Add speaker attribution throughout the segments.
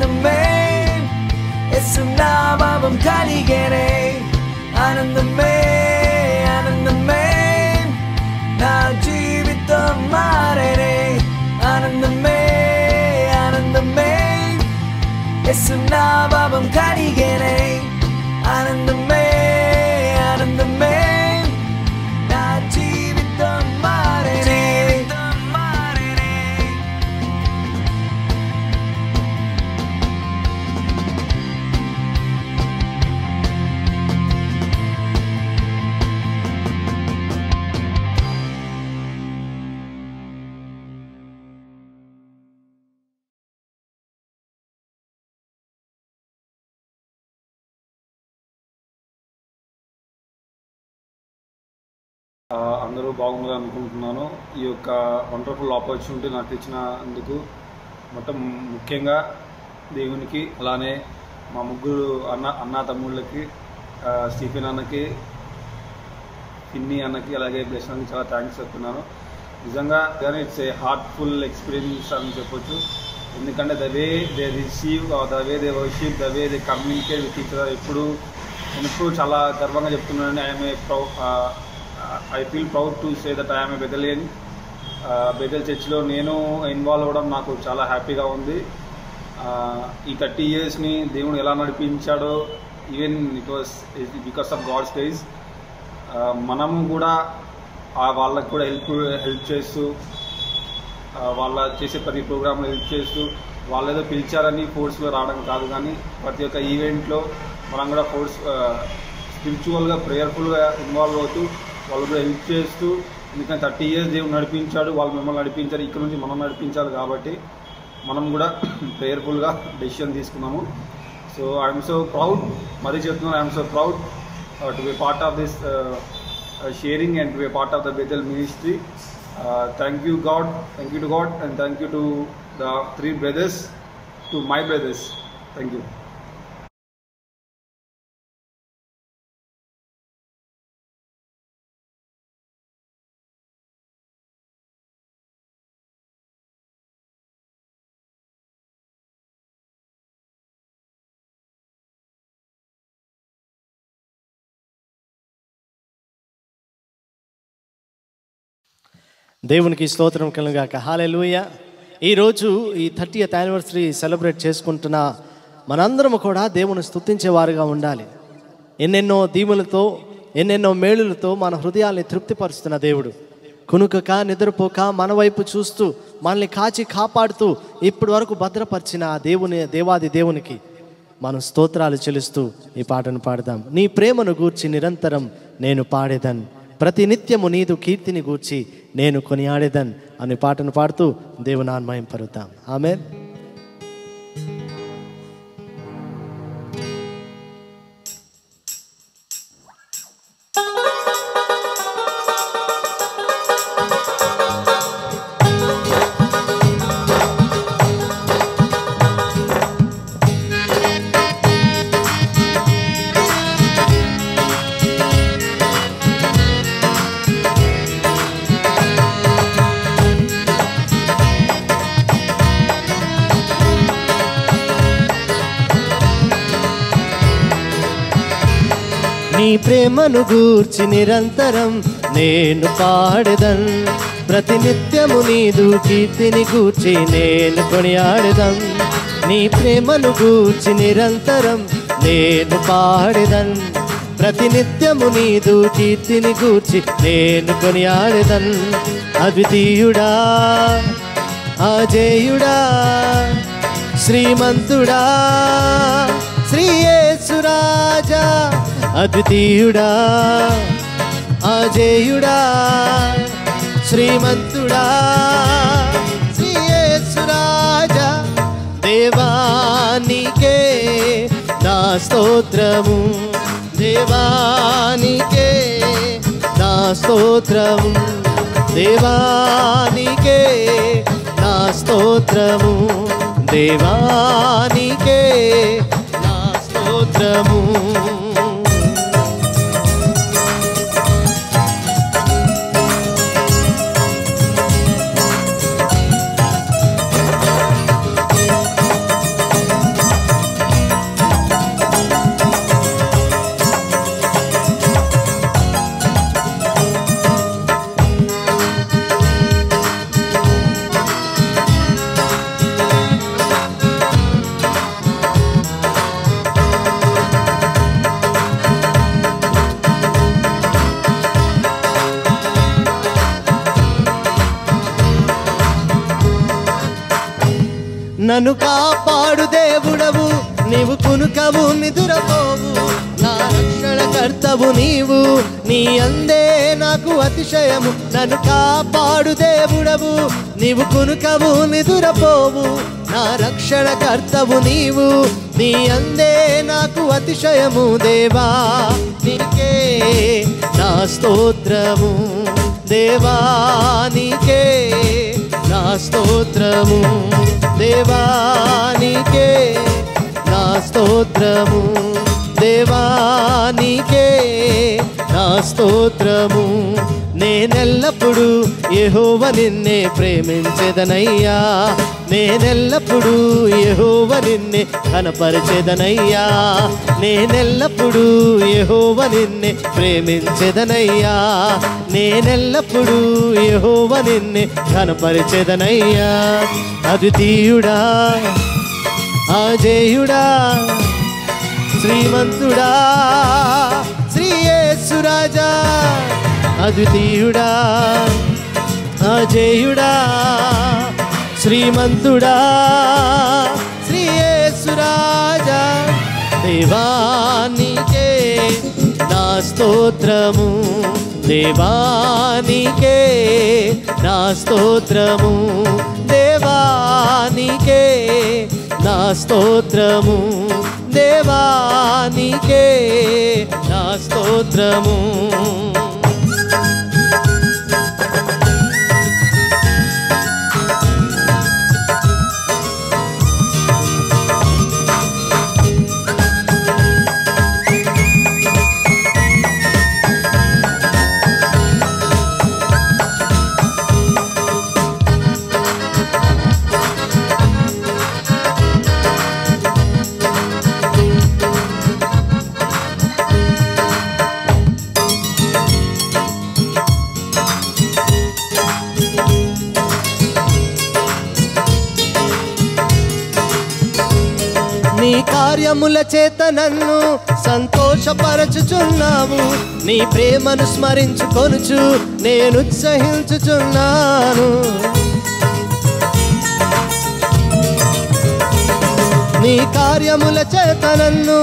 Speaker 1: ఆనందమే యేసు నామం కలిగేనే ఆనందమే ఆనందమే నా జీవితం మారేనే ఆనందమే ఆనందమే యేసు నామం కలిగేనే ఆనందమే ఆనందమే నా జీవితం మారేనే
Speaker 2: అందరూ బాగుండాలని అనుకుంటున్నాను. ఈ యొక్క వండర్ఫుల్ ఆపర్చునిటీ నాకు ఇచ్చినందుకు మొత్తం ముఖ్యంగా దేవునికి, అలానే మా ముగ్గురు అన్న తమ్ముళ్ళకి, స్టీఫెన్ అన్నకి, పిన్ని అన్నకి, అలాగే బ్లెస్ అన్నకి చాలా థ్యాంక్స్ చెప్తున్నాను. నిజంగా కానీ ఇట్స్ ఏ హార్ట్ఫుల్ ఎక్స్పీరియన్స్ అని చెప్పొచ్చు. ఎందుకంటే the way they receive, the way they worship, the way they communicate with each other, ఎప్పుడు చాలా గర్వంగా చెప్తున్నానని I feel proud to say that I'm a Bethelian. Bethel చర్చ్లో నేను ఇన్వాల్వ్ అవ్వడం నాకు చాలా హ్యాపీగా ఉంది. ఈ 30 yearsని దేవుడు ఎలా నడిపించాడో, even it was because of God's grace. మనము కూడా వాళ్ళకు కూడా హెల్ప్ చేస్తూ, వాళ్ళ చేసే ప్రతి ప్రోగ్రాంలో హెల్ప్ చేస్తూ, వాళ్ళు ఏదో పిలిచారని ఫోర్స్లో రావడం కాదు, కానీ ప్రతి ఒక్క ఈవెంట్లో మనం కూడా స్పిరిచువల్గా, ప్రేయర్ఫుల్గా ఇన్వాల్వ్ అవుతూ వాళ్ళు కూడా హెల్ప్ చేస్తూ, ఎందుకంటే 30 years దేవుడు నడిపించాడు, వాళ్ళు మిమ్మల్ని నడిపించారు, ఇక్కడ నుంచి మనం నడిపించాలి. కాబట్టి మనం కూడా ప్రేయర్ఫుల్గా డెసిషన్ తీసుకున్నాము. సో ఐఎమ్ సో ప్రౌడ్, మరీ చెప్తున్నాను, I'm so proud to be part of this sharing and to be a part of the Bethel ministry. Thank you God, thank you to God, and thank you to the 3 brothers, to my brothers. Thank you.
Speaker 3: దేవునికి స్తోత్రం కలుగాక. హల్లెలూయా. ఈరోజు ఈ 30th anniversary celebrate చేసుకుంటున్న మనందరం కూడా దేవుని స్తుతించేవారుగా ఉండాలి. ఎన్నెన్నో దీవులతో, ఎన్నెన్నో మేలులతో మన హృదయాల్ని తృప్తిపరుస్తున్న దేవుడు, కునుకక నిద్రపోక మన వైపు చూస్తూ మనల్ని కాచి కాపాడుతూ ఇప్పటి వరకు భద్రపరిచిన దేవాది దేవునికి మనం స్తోత్రాలు చెల్లిస్తూ ఈ పాటను పాడదాం. నీ ప్రేమను గూర్చి నిరంతరం నేను పాడేదన్, ప్రతి నిత్యము నీదు కీర్తిని గూర్చి నేను కొనియాడేదన్ అనే పాటను పాడుతూ దేవుని మహింపరుద్దాం. ఆమేన్. నీ ప్రేమను గూర్చి నిరంతరం నేను పాడెదన్, ప్రతి నిత్యము నీదు కీర్తిని గూర్చి నేను కొనియాడెదన్. నీ ప్రేమను గూర్చి నిరంతరం నేను పాడెదన్, ప్రతి నిత్యము నీదు కీర్తిని గూర్చి నేను కొనియాడెదన్. అద్వితీయుడా, అజేయుడా, శ్రీమంతుడా, శ్రీ యేసు రాజా, అద్వితీయుడా, అజేయుడా, శ్రీమంతుడా, శ్రీ యేసు రాజా, దేవానికే నా స్తోత్రము, దేవానికే నా స్తోత్రము, దేవానికే నా స్తోత్రము, దేవానికే నా స్తోత్రము. నన్ను కాపాడు దేవుడవు, నీవు కునుకవు నిదురపోవు, నా రక్షణకర్తవు నీవు, నీ అందే నాకు అతిశయము. నన్ను కాపాడు దేవుడవు, నీవు కునుకవు నిదురపోవు, నా రక్షణకర్తవు నీవు, నీ అందే నాకు అతిశయము. దేవా నీకే నా స్తోత్రము, దేవా నీకే నా స్తోత్రము, దేవా నీకే నా స్తోత్రము, దేవా నీకే నా స్తోత్రము. నేనెల్లప్పుడు యెహోవా నిన్నే ప్రేమించెదనయ్యా, నేనెల్లప్పుడు యెహోవా నిన్నే ఘనపరచెదనయ్యా, నేనెల్లప్పుడు యెహోవా నిన్నే ప్రేమించెదనయ్యా, నేనెల్లప్పుడు యెహోవా నిన్నే ఘనపరచెదనయ్యా. అద్వితీయుడా, అజేయుడా, శ్రీమంతుడా, శ్రీ యేసు రాజా, అద్వితీయుడా, అజేయుడా, శ్రీమంతుడా, శ్రీ యేసు రాజా. దేవా నీకే నా స్తోత్రము, దేవా నీకే నా స్తోత్రము, దేవా నీకే నా స్తోత్రము, దేవా నీకే నా స్తోత్రము. నీ కార్యముల చేత నన్ను సంతోషపరచుచున్నావు, నీ ప్రేమను స్మరించుకొనుచు నేను ఉత్సహించుచున్నాను. నీ కార్యముల చేత నన్ను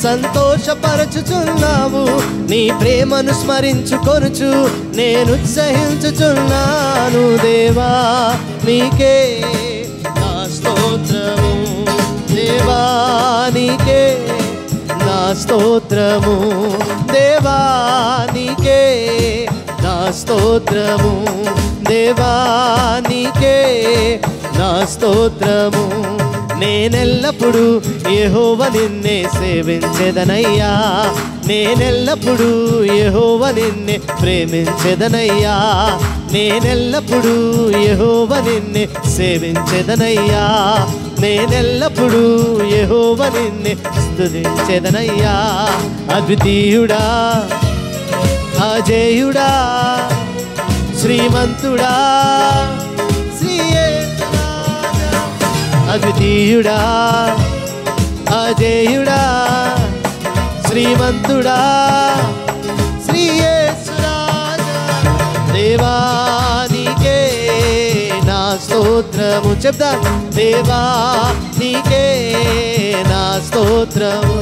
Speaker 3: సంతోషపరచుచున్నావు, నీ ప్రేమను స్మరించుకొనుచు నేను ఉత్సహించుచున్నాను. దేవా నీకే నా స్తోత్రము, దేవా నీకే నా స్తోత్రము, దేవా నీకే నా స్తోత్రము, దేవా నీకే నా స్తోత్రము. నేనెల్లప్పుడు యెహోవా నిన్నే సేవించెదనయ్యా, నేనెల్లప్పుడు యెహోవా నిన్నే ప్రేమించెదనయ్యా, నేనెల్లప్పుడు యెహోవా నిన్నే సేవించెదనయ్యా, నేనెల్లప్పుడు యెహోవా నిన్నే స్తుతించెదనయ్యా. అద్వితీయుడా, అజేయుడా, శ్రీమంతుడా, శ్రీ యేసు రాజా, అద్వితీయుడా, అజేయుడా, శ్రీమంతుడా, శ్రీ యేసు రాజా. దేవా నీకే నా స్తోత్రము, చెప్తా, దేవా నీకే నా స్తోత్రము,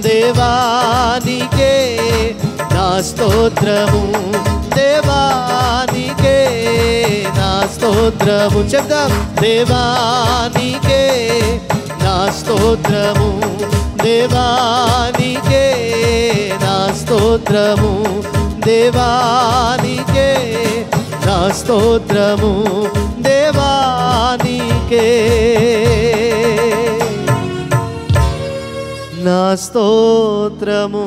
Speaker 3: దేవా నీకే నా స్తోత్రము, దేవా నీకే నా స్తోత్రము, చెప్తా, దేవా నీకే నా స్తోత్రము, దేవా నీకే నా స్తోత్రము, దేవా నీకే నా స్తోత్రము, దేవా నీకే నా స్తోత్రము.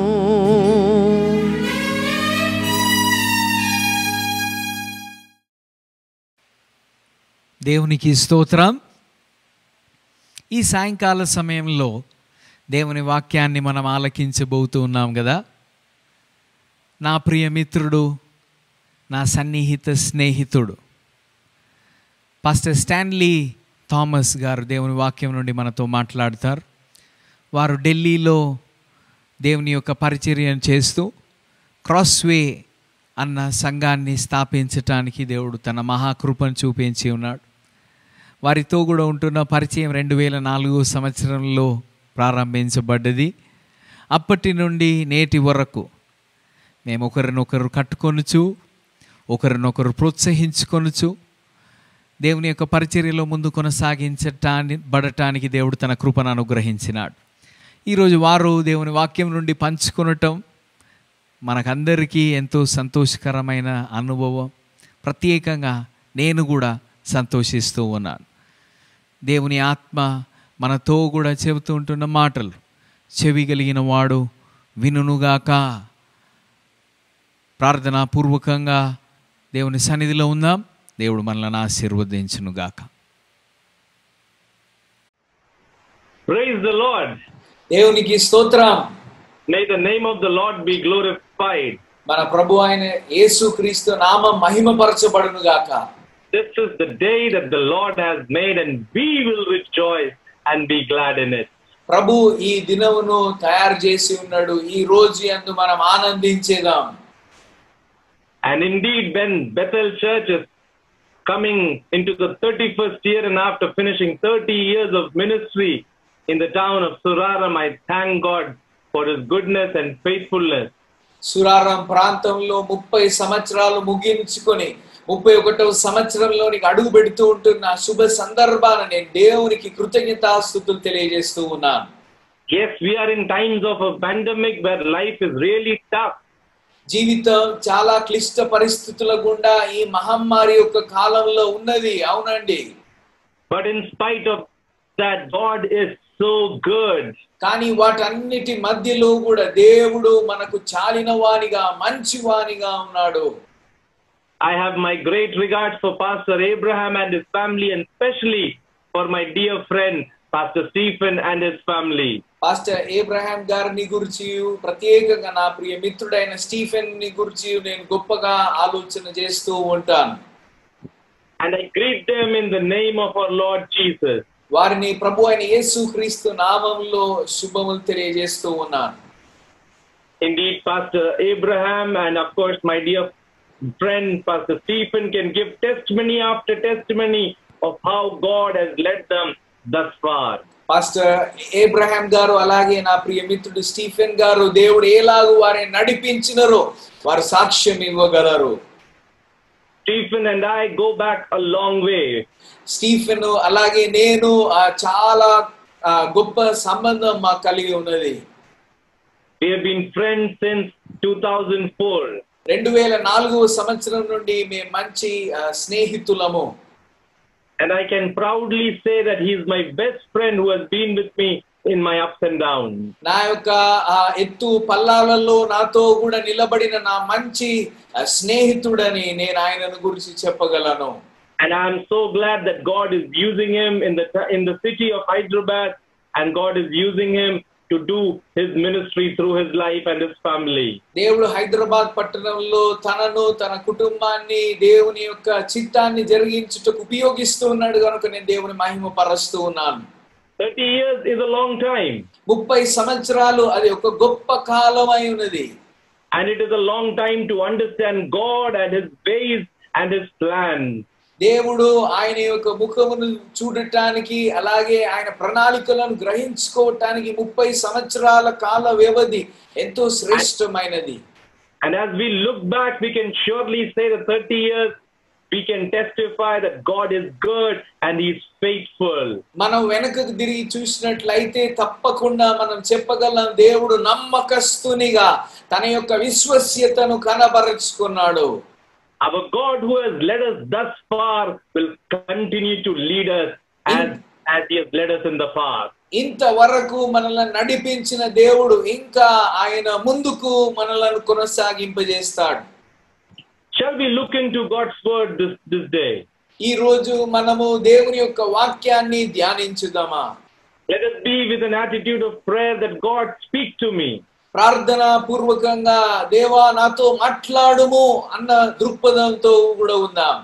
Speaker 4: దేవునికి స్తోత్రం. ఈ సాయంకాల సమయంలో దేవుని వాక్యాన్ని మనం ఆలకించబోతూ ఉన్నాం కదా. నా ప్రియ మిత్రుడు, నా సన్నిహిత స్నేహితుడు పాస్టర్ స్టాన్లీ థామస్ గారు దేవుని వాక్యం నుండి మనతో మాట్లాడతారు. వారు ఢిల్లీలో దేవుని యొక్క పరిచర్యను చేస్తూ క్రాస్వే అన్న సంఘాన్ని స్థాపించటానికి దేవుడు తన మహాకృపను చూపించి ఉన్నాడు. వారితో కూడా ఉంటున్న పరిచయం 2004 సంవత్సరంలో ప్రారంభించబడ్డది. అప్పటి నుండి నేటి వరకు మేము ఒకరినొకరు కట్టుకొనుచు, ఒకరినొకరు ప్రోత్సహించుకొనుచు దేవుని యొక్క పరిచర్యలో ముందు కొనసాగించబడటానికి దేవుడు తన కృపను అనుగ్రహించినాడు. ఈరోజు వారు దేవుని వాక్యం నుండి పంచుకొనటం మనకందరికీ ఎంతో సంతోషకరమైన అనుభవం. ప్రత్యేకంగా నేను కూడా సంతోషిస్తూ ఉన్నాను. దేవుని ఆత్మ మనతో కూడా చెబుతూ ఉంటున్న మాటలు చెవి కలిగిన వాడు వినుగాక. ప్రార్థనాపూర్వకంగా దేవుని సన్నిధిలో ఉందాం. దేవుడు మనల్ని ఆశీర్వదించునుగాక.
Speaker 5: Praise the Lord.
Speaker 1: దేవునికి స్తోత్రం.
Speaker 5: May the name of the Lord be glorified.
Speaker 1: మన ప్రభు అయిన యేసుక్రీస్తు నామం మహిమపరచబడును గాక.
Speaker 5: This is the day that the Lord has made, and we will rejoice and be glad in it.
Speaker 1: ప్రభు ఈ దినమును తయారు చేసి ఉన్నాడు. ఈ రోజు యందు మనం ఆనందించేదాం.
Speaker 5: And indeed, when Bethel Church is coming into the 31st year, and after finishing 30 years of ministry in the town of Suraram, I thank God for His goodness and faithfulness.
Speaker 1: Suraram ప్రాంతంలో 30 సంవత్సరాలు ముగించుకొని 31వ సంవత్సరంలోనికి అడుగు పెడుతూ ఉంటున్న శుభ సందర్భాన నేను దేవునికి కృతజ్ఞతాస్తుతులు తెలియజేస్తూ ఉన్నాను.
Speaker 5: Yes, we are in times of a pandemic where life is really tough.
Speaker 1: జీవితం చాలా క్లిష్ట పరిస్థితుల గుండా ఈ మహమ్మారి యొక్క కాలంలో ఉన్నది. అవునండి.
Speaker 5: But in spite of that, God is so good.
Speaker 1: కానీ వాటన్నిటి మధ్యలో కూడా దేవుడు మనకు చాలిన వానిగా మంచివానిగా ఉన్నాడు.
Speaker 5: I have my great regards for Pastor Abraham and his family, and especially for my dear friend Pastor Stephen and his family.
Speaker 1: Pastor Abraham గారిని గురించి, ప్రత్యేకంగా నా ప్రియ మిత్రుడైన స్టీఫెన్ ని గురించి నేను గొప్పగా ఆలోచన చేస్తూ ఉంటాను.
Speaker 5: And I greet them in the name of our Lord Jesus.
Speaker 1: వారిని ప్రభు అయిన యేసుక్రీస్తు నామములో శుభములు తెలియజేస్తూ ఉన్నాను.
Speaker 5: Indeed, Pastor Abraham and of course my dear friend Pastor Stephen can give testimony after testimony of how God has led them thus far.
Speaker 1: Pastor Abraham గారు అలాగే నా ప్రియ మిత్రుడు స్టీఫెన్ గారు దేవుడు ఎలాగూ వారిని నడిపించినారో వారు సాక్ష్యం ఇవ్వగలరు.
Speaker 5: Stephen and I go back a long way.
Speaker 1: Stephen అలాగే నేను చాలా గొప్ప సంబంధం మాకు కలిగి ఉన్నది.
Speaker 5: We have been friends since 2004.
Speaker 1: 2004 సంవత్సరం నుండి మేము మంచి స్నేహితులము.
Speaker 5: And I can proudly say that he is my best friend who has been with me in my ups and downs.
Speaker 1: నా యొక్క ఎత్తు పల్లాలలో నాతో కూడా నిలబడిన నా మంచి స్నేహితుడని నేను ఆయనను గురించి చెప్పగలను.
Speaker 5: And I am so glad that God is using him in the city of Hyderabad, and God is using him to do his ministry through his life and his family.
Speaker 1: దేవుడు హైదరాబాద్ పట్టణంలో తనను తన కుటుంబాన్ని దేవుని యొక్క చిత్తాన్ని జరిగించుటకు ఉపయోగిస్తూ ఉన్నాడు కనుక నేను దేవుని మహిమ పరుస్తూ ఉన్నాను.
Speaker 5: 30 years is a long time.
Speaker 1: 30 సంవత్సరాలు అది ఒక గొప్ప కాలం అయి ఉన్నది.
Speaker 5: And it is a long time to understand God and his ways and his plans.
Speaker 1: దేవుడు ఆయన యొక్క ముఖమును చూడటానికి అలాగే ఆయన ప్రణాళికలను గ్రహించుకోవటానికి 30 సంవత్సరాల కాల వ్యవధి ఎంతో శ్రేష్టమైనది.
Speaker 5: And as we look back, we can surely say that 30 years we can testify that God is good and he is faithful.
Speaker 1: మనం వెనకకు తిరిగి చూసినట్లయితే తప్పకుండా మనం చెప్పగలం దేవుడు నమ్మకస్తునిగా తన యొక్క విశ్వస్యతను కనబరుచుకున్నాడు.
Speaker 5: Our God who has led us thus far will continue to lead us as he has led us in the past.
Speaker 1: ఇంతవరకు మనల్ని నడిపించిన దేవుడు ఇంకా ఆయన ముందుకు మనల్ని కొనసాగింపజేస్తాడు.
Speaker 5: Shall we look into God's word this day?
Speaker 1: ఈ రోజు మనము దేవుని యొక్క వాక్యాన్ని ధ్యానించుదామా?
Speaker 5: Let us be with an attitude of prayer that God speak to me.
Speaker 1: ప్రార్థనా పూర్వకంగా దేవా నాతో మాట్లాడుము అన్న దృక్పథంతో కూడా ఉందాం.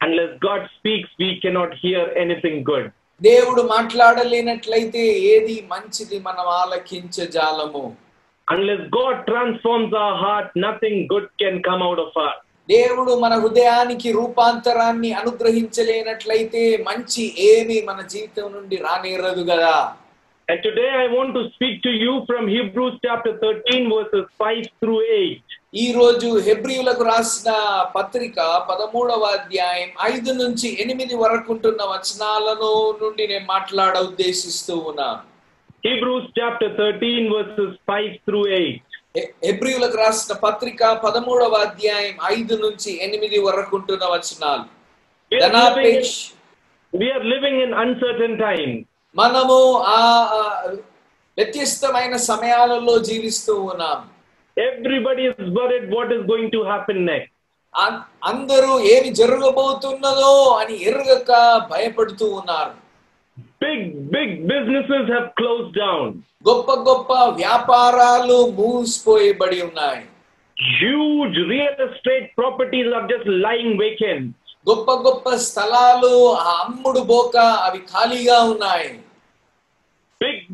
Speaker 5: Unless God speaks, we cannot hear anything good.
Speaker 1: దేవుడు మాట్లాడలేనట్లయితే ఏది మంచిది మనం ఆలకించజాలము.
Speaker 5: Unless God transforms our heart, nothing good can come out of us.
Speaker 1: దేవుడు మన హృదయానికి రూపాంతరాన్ని అనుగ్రహించలేనట్లయితే మంచి ఏమి మన జీవితం నుండి రానేరదు కదా.
Speaker 5: And today I want to speak to you from Hebrews chapter 13 verses 5 through 8.
Speaker 1: ఈ రోజు హెబ్రీయులకు రాసిన పత్రిక 13వ అధ్యాయం 5 నుంచి 8 వరకు ఉంటున్న వచనాలను నుండి నేను మాట్లాడ ఉద్దేశిస్తూ ఉన్నాను.
Speaker 5: Hebrews chapter 13 verses 5 through 8.
Speaker 1: హెబ్రీయులకు రాసిన పత్రిక 13వ అధ్యాయం 5 నుంచి 8 వరకు ఉంటున్న వచనాలు.
Speaker 5: We are living in uncertain times.
Speaker 1: మనము ఆ వ్యత్యస్తమైన సమయాలలో జీవిస్తూ ఉన్నాం.
Speaker 5: Everybody is worried what is going to happen next.
Speaker 1: అందరూ ఏమి జరగబోతున్నదో అని ఎరుగక భయపడుతూ ఉన్నారు.
Speaker 5: Big businesses have closed down.
Speaker 1: గొప్ప వ్యాపారాలు మూసిపోయబడి ఉన్నాయి.
Speaker 5: Huge real estate properties are just lying vacant.
Speaker 1: గొప్ప స్థలాలు అమ్ముడు బోక అవి ఖాళీగా ఉన్నాయి.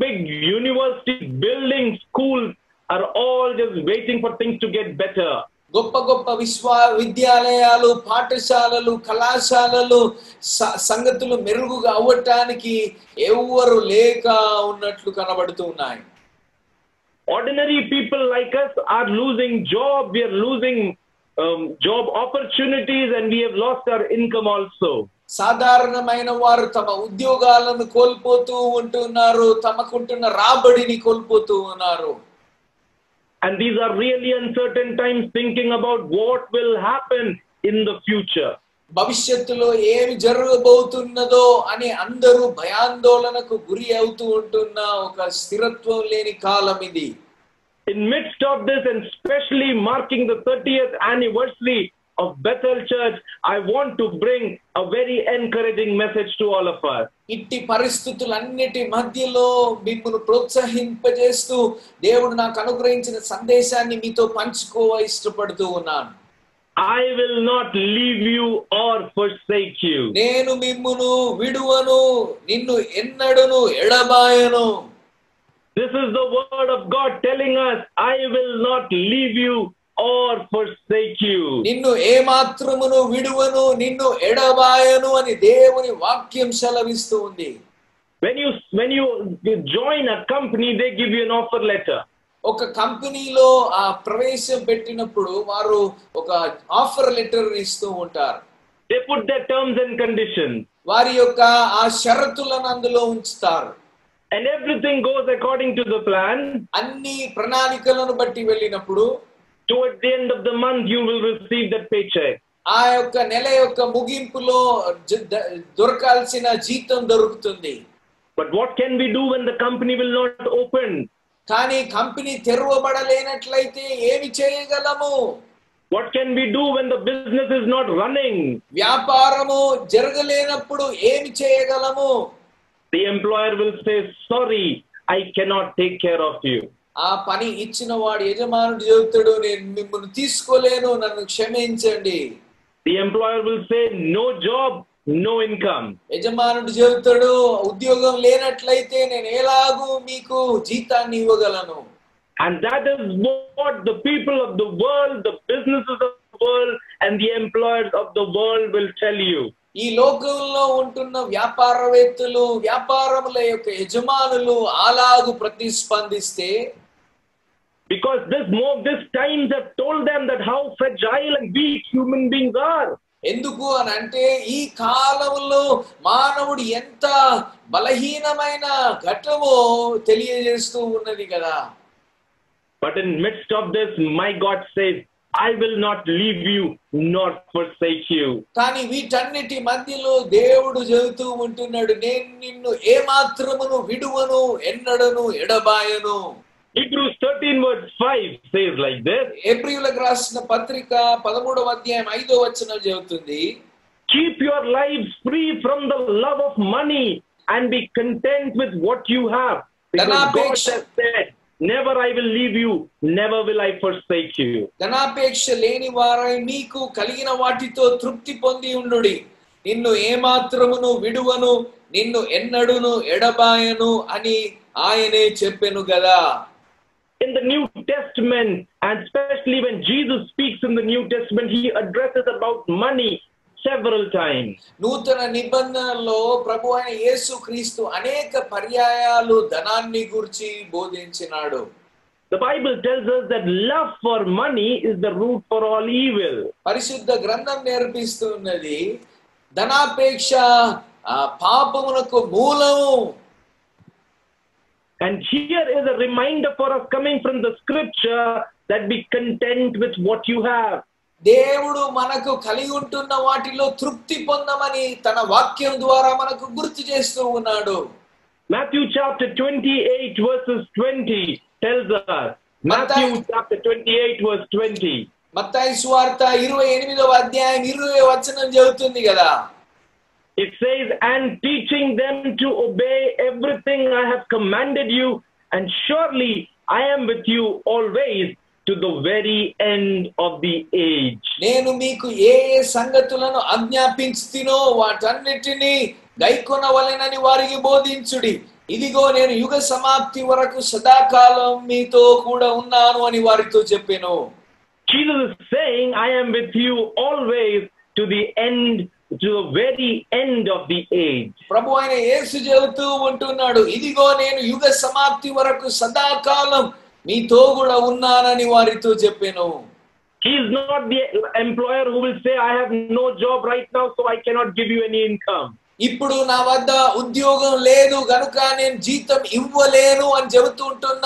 Speaker 5: Big university buildings, schools are all just waiting for things to get better.
Speaker 1: గొప్ప విశ్వవిద్యాలయాలు, పాఠశాలలు, కళాశాలలు సంగతులు మెరుగుగా అవ్వటానికి ఎవరు లేక ఉన్నట్లు కనబడుతూ ఉన్నాయి.
Speaker 5: Ordinary people like us are losing job. We are losing job opportunities, and we have lost our income also.
Speaker 1: సాధారణమైన వారు తమ ఉద్యోగాలను కోల్పోతూ ఉంటున్నారు, తమకుంటున్న రాబడిని కోల్పోతూ ఉన్నారు.
Speaker 5: And these are really uncertain times, thinking about what will happen in the future.
Speaker 1: భవిష్యత్తులో ఏమి జరగబోతున్నదో అని అందరూ భయాందోళనకు గురి అవుతూ ఉంటున్న ఒక స్థిరత్వం లేని కాలం ఇది.
Speaker 5: In midst of this, and especially marking the 30th anniversary of Bethel Church, I want to bring a very encouraging message to all of us.
Speaker 1: ఇట్టి పరిస్థితులన్నిటి మధ్యలో మిమ్మల్ని ప్రోత్సహింపజేస్తూ దేవుడు నాకు అనుగ్రహించిన సందేశాన్ని మీతో పంచుకోవ ఇష్టపడుతూ ఉన్నాను.
Speaker 5: I will not leave you or forsake you.
Speaker 1: నేను మిమ్మును విడువను, నిన్ను ఎన్నడను ఎడబాయను.
Speaker 5: This is the word of God telling us, I will not leave you or forsake you.
Speaker 1: నిన్ను ఏమాత్రమును విడువను, నిన్ను ఎడబాయను అని దేవుని వాక్యం సెలవిస్తూ ఉంది.
Speaker 5: When you join a company, they give you an offer letter.
Speaker 1: ఒక కంపెనీలో ఆ ప్రవేశం పెట్టినప్పుడు వారు ఒక ఆఫర్ లెటర్ ఇస్తూ ఉంటారు.
Speaker 5: They put their terms and conditions.
Speaker 1: వారి యొక్క ఆ షరతులను అందులో ఉంచుతారు.
Speaker 5: And everything goes according to the plan.
Speaker 1: అన్ని ప్రణాళికలను బట్టి వెళ్ళినప్పుడు
Speaker 5: towards the end of the month you will receive that paycheck.
Speaker 1: ఆ యొక్క నెల యొక్క ముగింపులో దొరకాల్సిన జీతం దొరుకుతుంది.
Speaker 5: But what can we do when the company will not open?
Speaker 1: కానీ కంపెనీ తెరవబడలేనట్లయితే ఏమి చేయగలము?
Speaker 5: What can we do when the business is not running?
Speaker 1: వ్యాపారము జరగలేనప్పుడు ఏమి చేయగలము?
Speaker 5: The employer will say, sorry, I cannot take care of you.
Speaker 1: ఆ పని ఇచ్చిన వాడు యజమానుడు చెబుతాడు, నేను మిమ్మల్ని తీసుకోలేను, నన్ను క్షమించండి.
Speaker 5: The employer will say, no job, no income.
Speaker 1: యజమానుడు చెబుతాడు, ఉద్యోగం లేనట్లయితే నేను ఎలాగూ మీకు జీతాన్ని ఇవ్వగలను.
Speaker 5: And that is what the people of the world, the businesses of the world, and the employers of the world will tell you.
Speaker 1: ఈ లోకంలో ఉంటున్న వ్యాపారవేత్తలు, వ్యాపారముల యొక్క యజమానులు అలాగు ప్రతిస్పందిస్తే,
Speaker 5: because this times have told them that how fragile and weak human beings are.
Speaker 1: ఎందుకు అని అంటే ఈ కాలంలో మానవుడు ఎంత బలహీనమైన ఘటమో తెలియజేస్తూ ఉన్నది కదా.
Speaker 5: But in midst of this, my God says, I will not leave you nor forsake you.
Speaker 1: కానీ వీటన్నిటి మధ్యలో దేవుడు చెబుతూ ఉంటున్నాడు, నేను నిన్ను ఏమాత్రమును విడువను, ఎన్నడను ఎడబాయను.
Speaker 5: Hebrews 13 verse 5 says like this.
Speaker 1: హెబ్రీయులకు రాసిన పత్రిక 13వ అధ్యాయం 5వ వచనం చెబుతుంది,
Speaker 5: keep your lives free from the love of money and be content with what you have. Because God has said, never I will leave you, never will I forsake you.
Speaker 1: ధనాపేక్ష లేని వారై మీకు కలిగిన వాటితో తృప్తి పొంది ఉండుడి, నిన్ను ఏమాత్రమును విడువను, నిన్ను ఎన్నడును ఎడబాయను అని ఆయనే చెప్పెను గదా.
Speaker 5: In the New Testament, and especially when Jesus speaks in the New Testament, he addresses about money several times.
Speaker 1: నూతన నిబంధనలో ప్రభు అయిన యేసుక్రీస్తు అనేక పర్యాయాలు ధనాన్ని గురించి బోధించినాడు.
Speaker 5: The Bible tells us that love for money is the root for all evil.
Speaker 1: పరిశుద్ధ గ్రంథం నేర్పిస్తున్నది ధనాపేక్ష పాపమునకు మూలము.
Speaker 5: And here is a reminder for us coming from the scripture that be content with what you have.
Speaker 1: దేవుడు మనకు కలిగి ఉంటున్న వాటిలో తృప్తి పొందమని తన వాక్యం ద్వారా మనకు గుర్తు చేస్తూ ఉన్నాడు.
Speaker 5: Matthew chapter 28 verses 20 tells us. Matthew chapter 28 verse 20.
Speaker 1: మత్తయి సువార్త 28వ అధ్యాయం 20వ వచనం చెబుతుంది కదా.
Speaker 5: It says, and teaching them to obey everything I have commanded you, and surely I am with you always to the very end of the age.
Speaker 1: నేను మీకు ఏ సంగతులను ఆజ్ఞాపించుతినో వాటన్నిటిని గైకొనవలెనని వారికి బోధించుడి. ఇదిగో నేను యుగ సమాప్తి వరకు సదాకాలం మీతో కూడా ఉన్నాను అని వారితో చెప్పెను.
Speaker 5: Jesus is saying, I am with you always to the end, to the very end of the age.
Speaker 1: ప్రభు అయిన యేసు చెబుతూ ఉంటున్నాడు, ఇదిగో నేను యుగ సమాప్తి వరకు సదాకాలం మీతో కూడా ఉన్నానని వారితో చెప్పెను.
Speaker 5: He is not the employer who will say, I have no job right now, so I cannot give you any income.
Speaker 1: ఇప్పుడు నా వద్ద ఉద్యోగం లేదు గనుక నేను జీతం ఇవ్వలేను అని చెబుతూ ఉంటున్న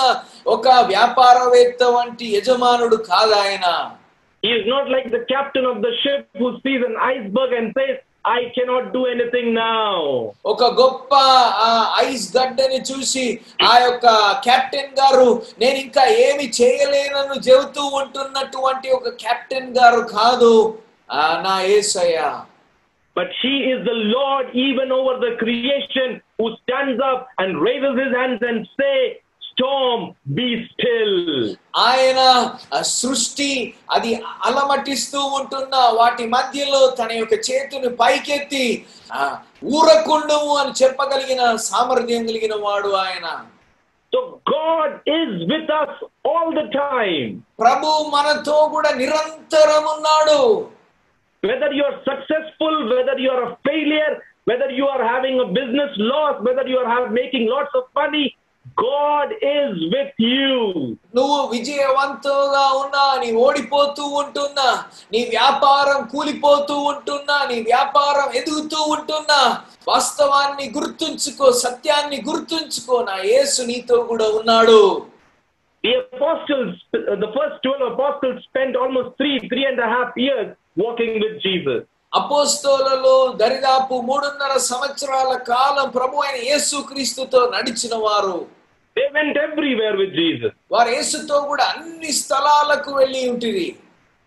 Speaker 1: ఒక వ్యాపారవేత్త వంటి యజమానుడు కాదు ఆయన.
Speaker 5: He is not like the captain of the ship who sees an iceberg and says, I cannot do anything now.
Speaker 1: ఒక గొప్ప ఐస్ గడ్డని చూసి ఆ యొక్క కెప్టెన్ గారు నేను ఇంకా ఏమి చేయలేనని చెబుతూ ఉంటున్నటువంటి ఒక కెప్టెన్ గారు కాదు నా యేసయ్య.
Speaker 5: But he is the Lord even over the creation, who stands up and raises his hands and say, storm, be still.
Speaker 1: ఆయన సృష్టి అది అలమటిస్తూ ఉంటున్న వాటి మధ్యలో తన యొక్క చేతుని పైకెత్తి ఊరకుండుము అని చెప్పగలిగిన సామర్థ్యం కలిగిన వాడు ఆయన.
Speaker 5: So God is with us all the time.
Speaker 1: ప్రభు మనతో కూడా నిరంతరం ఉన్నాడు.
Speaker 5: Whether you are successful, whether you are a failure, whether you are having a business loss, whether you are making lots of money, God is with you.
Speaker 1: నువ్వు విజయవంతంగా ఉన్నా, నీ ఓడిపోతూ ఉంటున్నా, నీ వ్యాపారం కూలిపోతూ ఉంటున్నా, నీ వ్యాపారం ఎదుగుతూ ఉంటున్నా, వాస్తవాన్ని గుర్తుంచుకో, సత్యాన్ని గుర్తుంచుకో, నా యేసు నీతో కూడా ఉన్నాడు.
Speaker 5: The apostles, the first 12 apostles spent almost 3.5 years walking with Jesus.
Speaker 1: అపోస్తలులు దరిదాపు 3.5 సంవత్సరాల కాలం ప్రభు అయిన యేసుక్రీస్తుతో నడిచిన వారు.
Speaker 5: They went everywhere with Jesus.
Speaker 1: వారు యేసుతో కూడా అన్ని స్థలాలకు వెళ్ళి ఉంటిరి.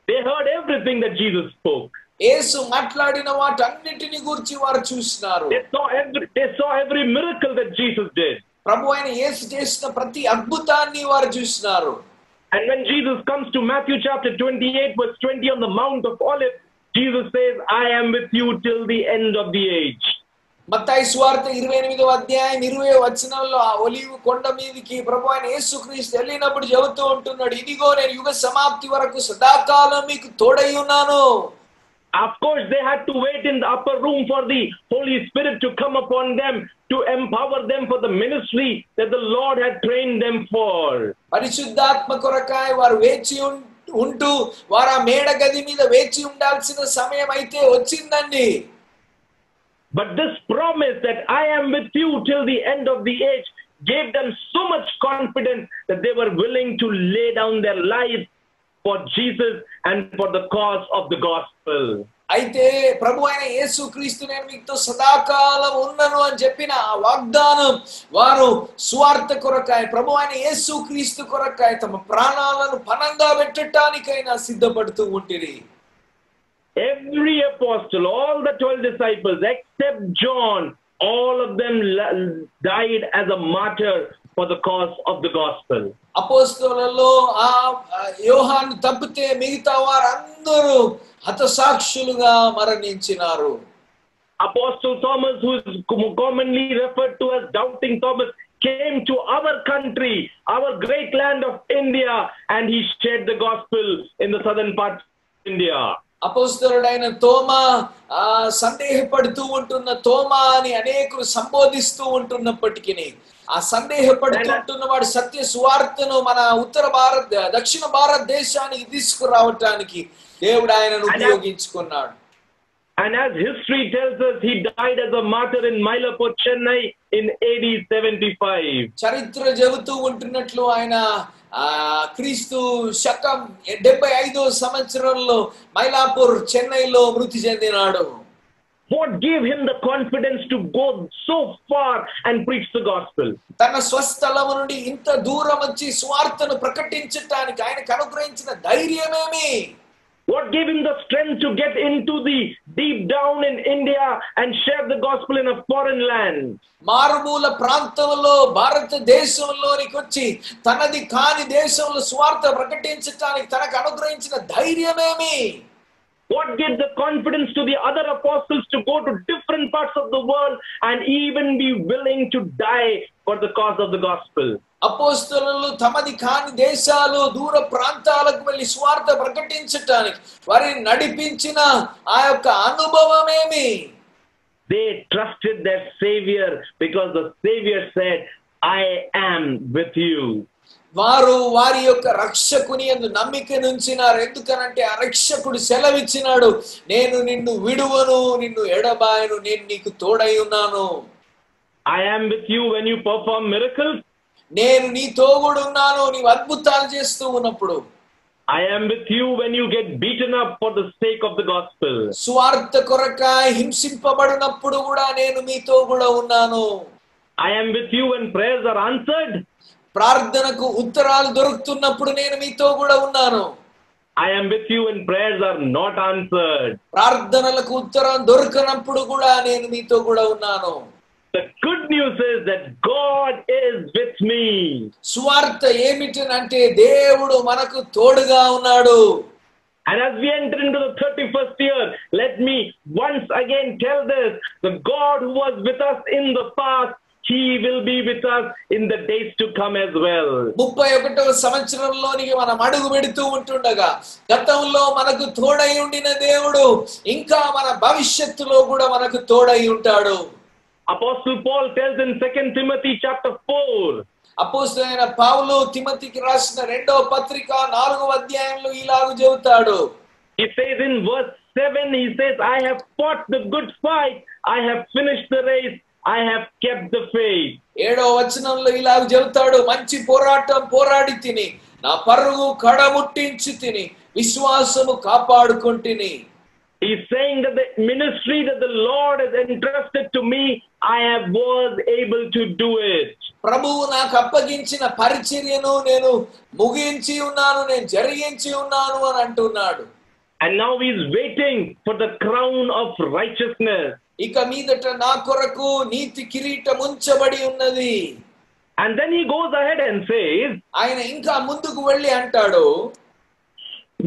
Speaker 5: They heard everything that Jesus spoke.
Speaker 1: యేసు మాట్లాడిన వాటన్నిటిని గురించి వారు చూస్తున్నారు.
Speaker 5: They saw every miracle that Jesus did.
Speaker 1: ప్రభు అయిన యేసు చేసిన ప్రతి అద్భుతాన్ని వారు చూస్తున్నారు.
Speaker 5: And when Jesus comes to Matthew chapter 28 verse 20 on the Mount of Olives, Jesus says, I am with you till the end of the age.
Speaker 1: మత్తయి సువార్త 28వ అధ్యాయం 20వ వచనంలో ఆ ఒలీవ కొండ మీదకి ప్రభు అయిన యేసుక్రీస్తు వెళ్ళినప్పుడు చెబుతూ ఉంటున్నాడు, ఇదిగో నేను యుగ సమాప్తి వరకు సదాకాలం మీకు తోడై ఉన్నాను.
Speaker 5: Of course, they had to wait in the upper room for the Holy Spirit to come upon them, to empower them for the ministry that the Lord had trained them for.
Speaker 1: పరిశుద్ధాత్మ కొరకాయ వారు వేచి ఉంటూ వారు ఆ మేడ గది మీద వేచి ఉండాల్సిన సమయం అయితే వచ్చిందండి.
Speaker 5: But this promise that I am with you till the end of the age gave them so much confidence that they were willing to lay down their lives for Jesus and for the cause of the gospel.
Speaker 1: అయితే ప్రభు అయిన యేసుక్రీస్తు నేను మీతో సదాకాలం ఉన్నాను అని చెప్పిన ఆ వాగ్దానం వారు సువార్త కొరకాయ ప్రభు అయిన యేసుక్రీస్తు కొరకాయ తమ ప్రాణాలను పణంగా పెట్టడానికైనా సిద్ధపడుతూ ఉంటిరి.
Speaker 5: Every apostle, all the 12 disciples except John, all of them died as a martyr for the cause of the gospel.
Speaker 1: అపోస్తలులలో ఆ యోహాను తప్పితే మిగతా వారందరూ హతసాక్షులుగా మరణించినారు.
Speaker 5: Apostle Thomas, who is commonly referred to as Doubting Thomas, came to our country, our great land of India, and he shared the gospel in the southern part of India.
Speaker 1: అపోస్తలుడైన తోమా సందేహపడుతూ ఉంటున్న తోమా అని అనేకులు సంబోధిస్తూ ఉంటున్నప్పటికీ ఆ సందేహపడుతుంటున్న వాడు సత్య సువార్తను మన దక్షిణ భారతదేశానికి తీసుకురావటానికి దేవుడు ఆయనను ఉపయోగించుకున్నాడు.
Speaker 5: And as history tells us, he died as a martyr in Mylapore, Chennai in AD 75.
Speaker 1: చరిత్ర చెబుతూ ఉంటున్నట్లు ఆయన క్రీస్తు శకం 75వ సంవత్సరంలో మైలాపూర్ చెన్నైలో మృతి చెందినాడు.
Speaker 5: What gave him the confidence to go so far and preach the gospel?
Speaker 1: తన స్వస్థలము నుండి ఇంత దూరం వచ్చి సువార్తను ప్రకటించడానికి ఆయనకు అనుగ్రహించిన ధైర్యమేమి?
Speaker 5: What gave him the strength to get into the deep down in India and share the gospel in a foreign land?
Speaker 1: మారుమూల ప్రాంతంలో భారతదేశంలోనికి వచ్చి తనది కాని దేశంలో సువార్త ప్రకటించడానికి తనకు అనుగ్రహించిన ధైర్యమేమి?
Speaker 5: What gave the confidence to the other apostles to go to different parts of the world and even be willing to die for the cause of the gospel?
Speaker 1: అపోస్తలులు తమది కాని దేశాలు దూర ప్రాంతాలకు వెళ్లి సువార్త ప్రకటించడానికి వారిని నడిపించిన ఆ యొక్క అనుభవమేమి?
Speaker 5: They trusted their Savior because the Savior said, I am with you.
Speaker 1: వారు వారి యొక్క రక్షకుని యందు నమ్మిక ఉంచినారు. ఎందుకనంటే ఆ రక్షకుడు సెలవిచ్చినాడు, నేను నిన్ను విడువను, నిన్ను ఎడబాయను, నేను నీకు తోడై ఉన్నాను.
Speaker 5: I am with you when you perform miracles.
Speaker 1: నేను నీతో కూడా ఉన్నాను నీవు అద్భుతాలు చేస్తూ ఉన్నప్పుడు.
Speaker 5: I am with you when you get beaten up for the sake of the gospel.
Speaker 1: స్వార్థ కొరకాయ హింసింపబడినప్పుడు కూడా నేను మీతో కూడా ఉన్నాను.
Speaker 5: I am with you when prayers are answered.
Speaker 1: ప్రార్థనకు ఉత్తరాలు దొరుకుతున్నప్పుడు నేను మీతో కూడా ఉన్నాను.
Speaker 5: I am with you when prayers are not answered.
Speaker 1: ప్రార్థనలకు ఉత్తరం దొరకనప్పుడు కూడా నేను మీతో కూడా ఉన్నాను.
Speaker 5: The good news is that God is with me.
Speaker 1: స్వార్థ ఏమిటంటే దేవుడు మనకు తోడుగా ఉన్నాడు.
Speaker 5: And as we enter into the 31st year, let me once again tell this, the God who was with us in the past, he will be with us in the days to come as well.
Speaker 1: 31వ సంవత్సరంలోనికి మనం అడుగు పెడుతూ ఉంటుండగా గతంలో మనకు తోడై ఉండిన దేవుడు ఇంకా మన భవిష్యత్తులో కూడా మనకు తోడై ఉంటాడు.
Speaker 5: Apostle Paul tells in 2 Timothy chapter 4.
Speaker 1: అపోస్తలుడైన పౌలు తిమోతికి రాసిన 2వ పత్రిక 4వ అధ్యాయంలో ఇలాగ చెబుతాడు.
Speaker 5: He says in verse 7, he says, I have fought the good fight, I have finished the race, I have kept the faith.
Speaker 1: 7వ వచనంలో ఇలాగ చెబుతాడు, మంచి పోరాటం పోరాడి తిని నా పరుగు కడముట్టించి తిని విశ్వాసము కాపాడుకొంటిని.
Speaker 5: He's saying that the ministry that the Lord has entrusted to me, I was able to do it.
Speaker 1: ప్రభువు నాకు అప్పగించిన పరిచర్యను నేను ముగించి ఉన్నాను, నేను జరిగించి ఉన్నాను అని అంటున్నాడు.
Speaker 5: And now he's waiting for the crown of righteousness.
Speaker 1: ఇక మీదట నా కొరకు నీతి కిరీటం ఉంచబడి ఉన్నది.
Speaker 5: And then he goes ahead and says,
Speaker 1: ఆయన ఇంకా ముందుకు వెళ్ళి అంటాడు,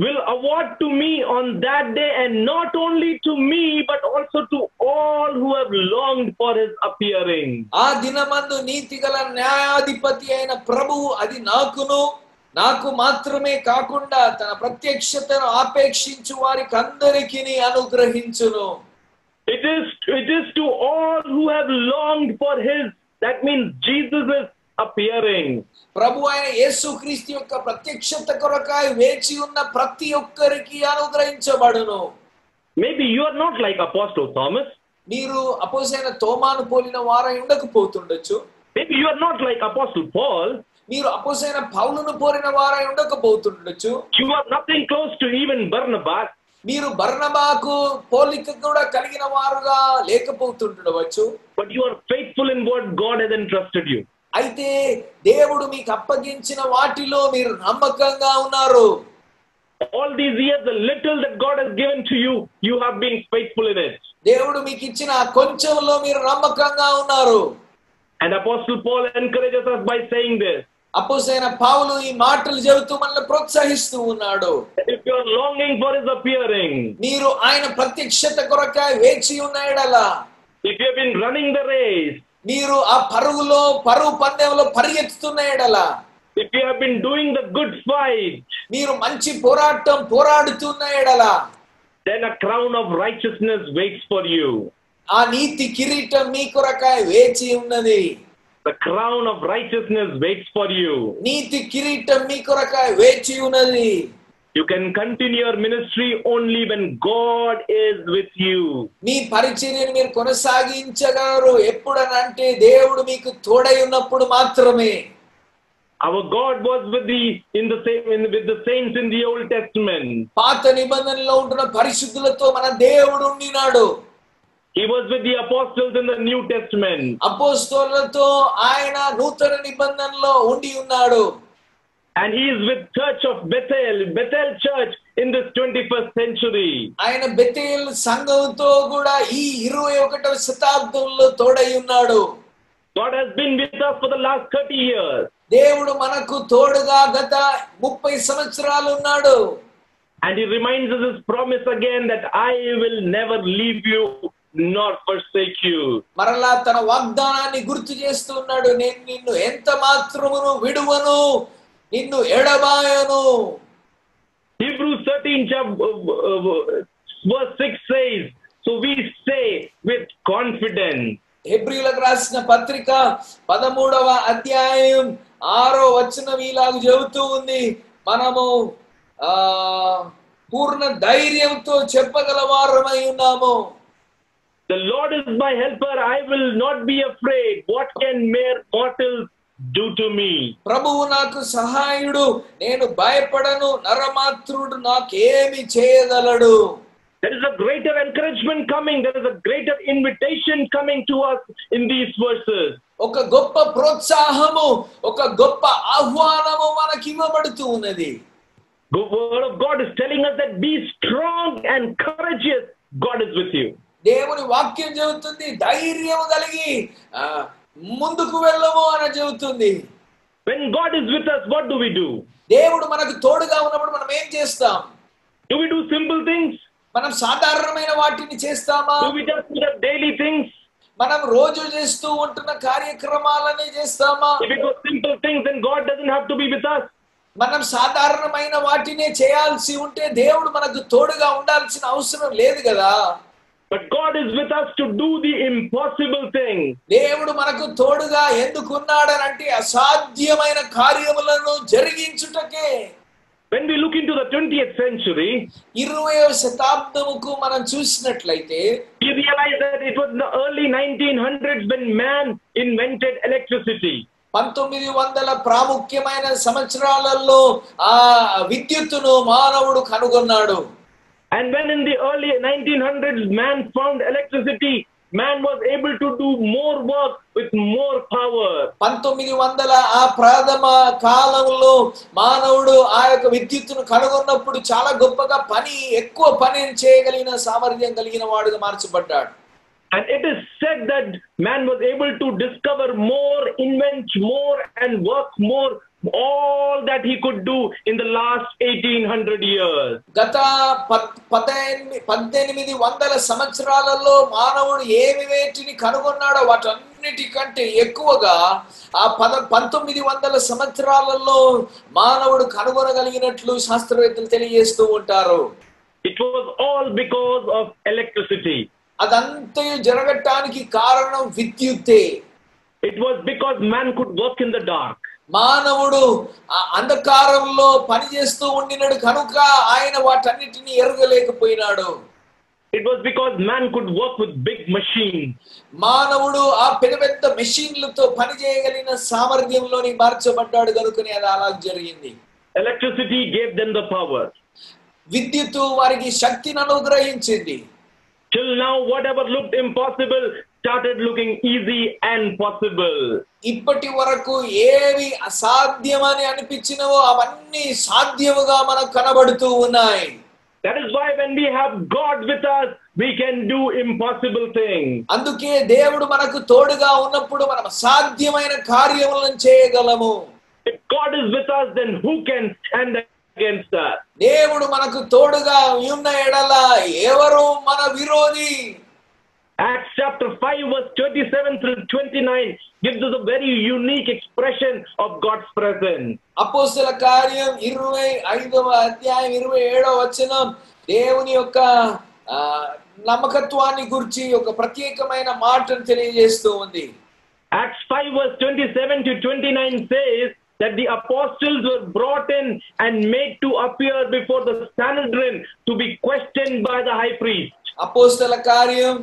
Speaker 5: will award to me on that day, and not only to me but also to all who have longed for his appearing.
Speaker 1: ఆ దినమందు నీతిగల న్యాయాధిపతి అయిన ప్రభువు అది నాకు మాత్రమే కాకుండా తన ప్రత్యక్షతను ఆపేక్షించు వారికి అందరికీ అనుగ్రహించును.
Speaker 5: It is to all who have longed for his, that means Jesus is appearing.
Speaker 1: ప్రభు అయిన యేసుక్రీస్తు యొక్క ప్రత్యక్షత కొరకై వేచి ఉన్న ప్రతి ఒక్కరికి అనుగ్రహించబడును.
Speaker 5: Maybe you are not like Apostle Thomas.
Speaker 1: మీరు అపోస్తలుడైన తోమాను పోలిన వారై ఉండకపోతుండొచ్చు.
Speaker 5: Maybe you are not like Apostle Paul.
Speaker 1: మీరు అపోస్తలుడైన పౌలును పోలిన వారై ఉండకపోతుండొచ్చు.
Speaker 5: You are nothing close to even Barnabas.
Speaker 1: మీరు బర్నబాకు పోలిక కూడా కలిగిన వారుగా లేకపోతుండవచ్చు.
Speaker 5: But you are faithful in what God has entrusted you.
Speaker 1: అయితే దేవుడు మీకు అప్పగించిన వాటిలో మీరు నమ్మకంగా ఉన్నారు.
Speaker 5: All these years, the little that God has given to you, you have been faithful in it.
Speaker 1: దేవుడు మీకు ఇచ్చిన కొంచెంలో మీరు నమ్మకంగా ఉన్నారు.
Speaker 5: And Apostle Paul encourages us by saying this.
Speaker 1: అపోస్తలుడైన పౌలు ఈ మాటలు చెబుతూ మనల్ని ప్రోత్సహిస్తూ ఉన్నాడు.
Speaker 5: If you are longing for his appearing,
Speaker 1: మీరు ఆయన ప్రత్యక్షత కొరకై వేచి ఉన్న ఎడల,
Speaker 5: if you have been running the race,
Speaker 1: మీరు ఆ పరుగు పందెంలో పరిగెత్తుతున్న ఎడల,
Speaker 5: if you have been doing the good fight,
Speaker 1: మీరు మంచి పోరాడుతున్న ఎడల,
Speaker 5: then a crown of righteousness waits for you.
Speaker 1: ఆ నీతి కిరీటం మీ కొరకై వేచి ఉన్నది.
Speaker 5: The crown of righteousness waits for you.
Speaker 1: నీతి కిరీటం మీ కొరకై వేచి ఉన్నది.
Speaker 5: You can continue your ministry only when God is with you.
Speaker 1: మీ పరిచర్యను మీరు కొనసాగించగలరు ఎప్పుడనంటే దేవుడు మీకు తోడై ఉన్నప్పుడు మాత్రమే.
Speaker 5: Our God was with the saints in the Old Testament.
Speaker 1: పాత నిబంధనలో ఉంటున్న పరిశుద్ధులతో మన దేవుడు ఉండినాడు.
Speaker 5: He was with the apostles in the New Testament.
Speaker 1: అపోస్తలులతో ఆయన నూతన నిబంధనలో ఉండి ఉన్నాడు.
Speaker 5: And he is with Church of Bethel Church in this 21st century.
Speaker 1: ఆయన బెతేల్ సంఘంతో కూడా ఈ 21వ శతాబ్దంలో తోడై ఉన్నాడు.
Speaker 5: God has been with us for the last 30 years.
Speaker 1: దేవుడు మనకు తోడుగా గత 30 సంవత్సరాలు ఉన్నాడు.
Speaker 5: And he reminds us his promise again that I will never leave you nor forsake you.
Speaker 1: మరలా తన వాగ్దానాన్ని గుర్తు చేస్తూ ఉన్నాడు. నేను నిన్ను ఎంత మాత్రమును విడువను, నిన్ను ఎడబాయను.
Speaker 5: Hebrews 13 verse 6 says, so we say with confidence.
Speaker 1: హెబ్రీయులకు రాసిన పత్రిక 13వ అధ్యాయం 6వ వచనం ఇలాగ చెబుతూ ఉంది, మనము పూర్ణ ధైర్యంతో చెప్పగలవారమై ఉన్నాము.
Speaker 5: The Lord is my helper, I will not be afraid. What can mere mortals do to me?
Speaker 1: ప్రభువు నాకు సహాయుడు, నేను భయపడను, నరమాత్రుడు నాకేమి చేయగలడు.
Speaker 5: There is a greater encouragement coming. There is a greater invitation coming to us in these verses.
Speaker 1: ఒక గొప్ప ప్రోత్సాహము, ఒక గొప్ప ఆహ్వానము మనకి ఇవ్వబడుతూ ఉన్నది.
Speaker 5: The word of God is telling us that be strong and courageous. God is with you.
Speaker 1: దేవుని వాక్యం చెబుతుంది, ధైర్యం కలిగి ముందుకు వెళ్ళము అని చెబుతుంది.
Speaker 5: When God is with us, what do we do?
Speaker 1: దేవుడు మనకు తోడుగా ఉన్నప్పుడు మనం ఏం చేస్తాం?
Speaker 5: Do we do simple things?
Speaker 1: మనం సాధారణమైన వాటిని చేస్తామా?
Speaker 5: Do we just do the daily things?
Speaker 1: మనం రోజు చేస్తూ ఉంటున్న కార్యక్రమాలనే చేస్తామా?
Speaker 5: If we do simple things, then God doesn't have to be with us.
Speaker 1: మనం సాధారణమైన వాటినే చేయాల్సి ఉంటే దేవుడు మనకు తోడుగా ఉండాల్సిన అవసరం లేదు కదా.
Speaker 5: But God is with us to do the impossible thing.
Speaker 1: దేవుడు మనకు తోడుగా ఎందుకున్నాడనంటే అసాధ్యమైన కార్యములను జరిగించుటకే.
Speaker 5: When we look into the 20th century,
Speaker 1: 20వ శతాబ్దముకు మనం చూసినట్లయితే
Speaker 5: we realize that it was in the early 1900s when man invented electricity.
Speaker 1: 1900 ప్రాముఖ్యమైన సంవత్సరాలలో ఆ విద్యుత్తును మానవుడు కనుగొన్నాడు.
Speaker 5: And when in the early 1900s man found electricity, man was able to do more work with more power.
Speaker 1: 1900 ఆ ప్రథమ కాలంలో మానవుడు ఆ యొక్క విద్యుత్తును కనుగొన్నప్పుడు చాలా గొప్పగా ఎక్కువ పని చేయగలిగిన సామర్థ్యం కలిగిన వాడుగా మార్చబడ్డాడు.
Speaker 5: And it is said that man was able to discover more, invent more, and work more, all that he could do in the last 1800 years.
Speaker 1: గత 1800 సంవత్సరాలలో మానవుడు వేటిని కనుగొన్నాడో వాటన్నిటికంటే ఎక్కువగా ఆ 1900 సంవత్సరాలలో మానవుడు కనుగొనగలిగినట్లు శాస్త్రవేత్తలు తెలియజేస్తూ ఉంటారు.
Speaker 5: It was all because of electricity.
Speaker 1: అదంతయు జరగటానికి కారణం విద్యుత్తే.
Speaker 5: It was because man could work in the dark.
Speaker 1: మానవుడు అంధకారంలో పనిచేస్తూ ఉండినాడు కనుక ఆయన వాటన్నిటిని ఎరగలేకపోయినాడు.
Speaker 5: It was because man could work with big machines.
Speaker 1: మానవుడు ఆ పెద్ద మెషిన్లతో పని చేయగలిగిన సామర్థ్యంలోని మార్చబడ్డాడు కనుకనే అది అలా జరిగింది.
Speaker 5: Electricity gave them the power.
Speaker 1: విద్యుత్తు వారికి శక్తిని అనుగ్రహించింది.
Speaker 5: Till now, whatever looked impossible started looking easy and possible.
Speaker 1: ఇప్పటి వరకు ఏవి అసాధ్యమని అనిపించినవో అవన్నీ సాధ్యముగా మనకు కనబడుతూ ఉన్నాయి.
Speaker 5: That is why when we have God with us, we can do impossible things.
Speaker 1: అందుకే దేవుడు మనకు తోడుగా ఉన్నప్పుడు మనం అసాధ్యమైన కార్యములను చేయగలము.
Speaker 5: If God is with us, then who can stand against us?
Speaker 1: దేవుడు మనకు తోడుగా ఉన్న ఎడల ఎవరు మన విరోధి?
Speaker 5: Acts chapter 5 verse 27 through 29 gives us a very unique expression of God's presence.
Speaker 1: అపోస్తల కార్యం 25వ అధ్యాయం 27వ వచనం దేవుని యొక్క నమ్మకత్వాన్ని గురించి ఒక ప్రత్యేకమైన మాటను తెలియజేస్తూ ఉంది.
Speaker 5: Acts 5 verse 27 to 29 says that the apostles were brought in and made to appear before the Sanhedrin to be questioned by the high priest.
Speaker 1: అపోస్తల కార్యం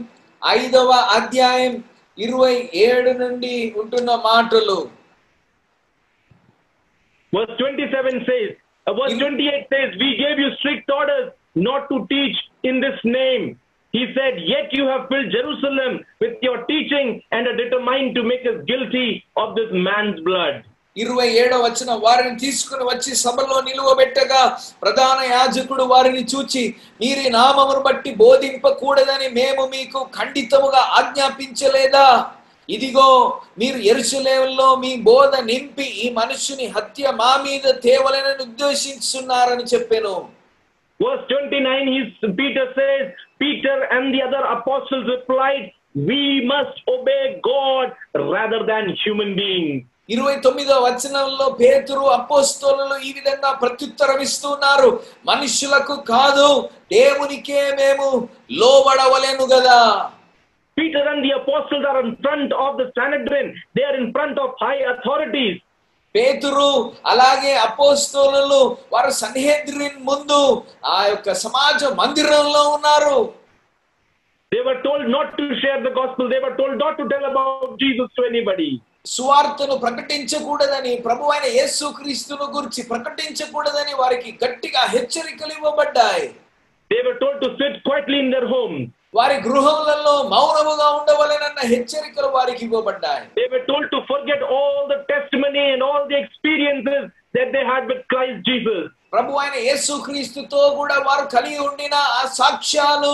Speaker 1: 5వ అధ్యాయం 27 నుండి ఉంటున్న మాటలు.
Speaker 5: Verse 27 says, verse 28 says, we gave you strict orders not to teach in this name. He said, yet you have filled Jerusalem with your teaching and are determined to make us guilty of this man's blood.
Speaker 1: 27వ వచనం వారిని తీసుకుని వచ్చి సభలో నిలువబెట్టగా ప్రధాన యాజకుడు వారిని చూచి మీరు ఈ నామమును బట్టి బోధింపకూడదని మేము మీకు ఖండితముగా ఆజ్ఞాపించలేదా? ఇదిగో మీరు యెరూషలేములో మీ బోధ నింపి ఈ మనుషుని హత్య మా మీద తేవలనని ఉద్దేశించున్నారని చెప్పెను.
Speaker 5: Verse 29, Peter says, Peter and the other apostles replied, we must obey God rather than human beings.
Speaker 1: 29వ వచనంలో పేతురు అపోస్తలులు ఈ విధంగా ప్రత్యుత్తరం ఇస్తున్నారు, మనుషులకు కాదు దేవునికే మేము లోబడవలెను గదా.
Speaker 5: Peter and the apostles are in front of the Sanhedrin. They are in front of high authorities.
Speaker 1: పేతురు అలాగే అపోస్తలులు వారు సన్హెద్రిన్ ముందు ఆ యొక్క సమాజ మందిరంలో ఉన్నారు.
Speaker 5: They were told not to share the gospel. They were told not to tell about Jesus to anybody.
Speaker 1: సువార్తను ప్రకటించకూడదని, ప్రభువైన యేసుక్రీస్తును గురించి ప్రకటించకూడదని వారికి గట్టిగా హెచ్చరికలు ఇవ్వబడ్డాయి.
Speaker 5: They were told to sit quietly in their homes.
Speaker 1: వారి గృహములలో మౌనముగా ఉండవలెనన్న హెచ్చరికలు వారికి ఇవ్వబడ్డాయి.
Speaker 5: They were told to forget all the testimony and all the experiences that they had with Christ Jesus.
Speaker 1: ప్రభువైన యేసుక్రీస్తుతో కూడా వారు కలిగి ఉండిన ఆ సాక్ష్యాలు,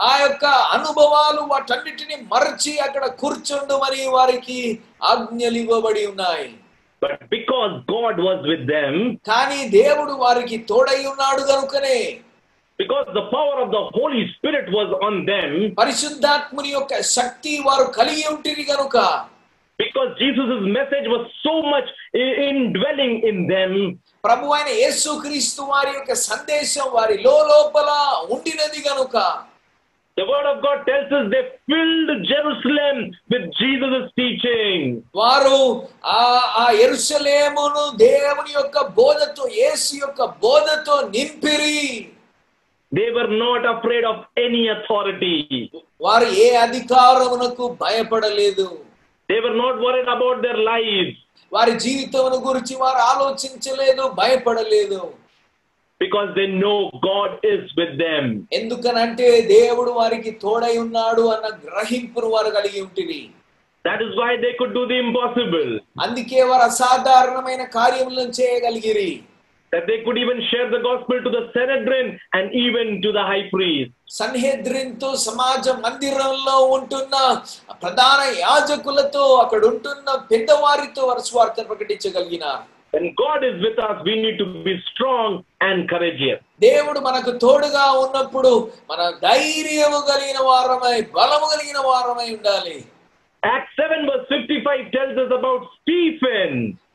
Speaker 1: ఆ యొక్క అనుభవాలు వాటన్నిటిని మరచి అక్కడ కూర్చుండమని వారికి ఆజ్ఞలు ఇవ్వబడి ఉన్నాయి.
Speaker 5: But because God was with them,
Speaker 1: కానీ దేవుడు వారికి తోడై ఉన్నాడు గనుకనే,
Speaker 5: because the power of the Holy Spirit was on them,
Speaker 1: పరిశుద్ధాత్ముని యొక్క శక్తి వారు కలిగి ఉంటిరి గనుక,
Speaker 5: because Jesus' message was so much indwelling in them,
Speaker 1: ప్రభువైన యేసుక్రీస్తు వారి యొక్క సందేశం వారి లోపల ఉండినది గనుక,
Speaker 5: the word of God tells us they filled Jerusalem with Jesus' teaching.
Speaker 1: వారు ఆ యెరూషలేమును దేవుని యొక్క బోధతో, యేసు యొక్క బోధతో నింపిరి.
Speaker 5: They were not afraid of any authority.
Speaker 1: వారు ఏ అధికారమునకు భయపడలేదు.
Speaker 5: They were not worried about their lives.
Speaker 1: వారి జీవితమును గురించి వారు ఆలోచించలేదు, భయపడలేదు.
Speaker 5: Because they know God is with them.
Speaker 1: ఎందుకనంటే దేవుడు వారికి తోడై ఉన్నాడు అన్న గ్రహింపును వారు కలిగి ఉంటిరి.
Speaker 5: That is why they could do the impossible.
Speaker 1: అందుకే వారు అసాధారణమైన కార్యములను చేయగలిగిరి.
Speaker 5: That they could even share the gospel to the Sanhedrin and even to the high priest.
Speaker 1: సన్హెద్రిన్తో, సమాజ మందిరంలో ఉంటున్న ప్రధాన యాజకులతో, అక్కడ ఉంటున్న పెద్దవారితో వారు స్వార్థను ప్రకటించగలిగినారు.
Speaker 5: When God is with us, we need to be strong and courageous.
Speaker 1: దేవుడు మనకు తోడుగా ఉన్నప్పుడు మన ధైర్యము కలిగిన వారమై, బలము కలిగిన వారమై ఉండాలి.
Speaker 5: Acts 7 verse 55 tells us about Stephen.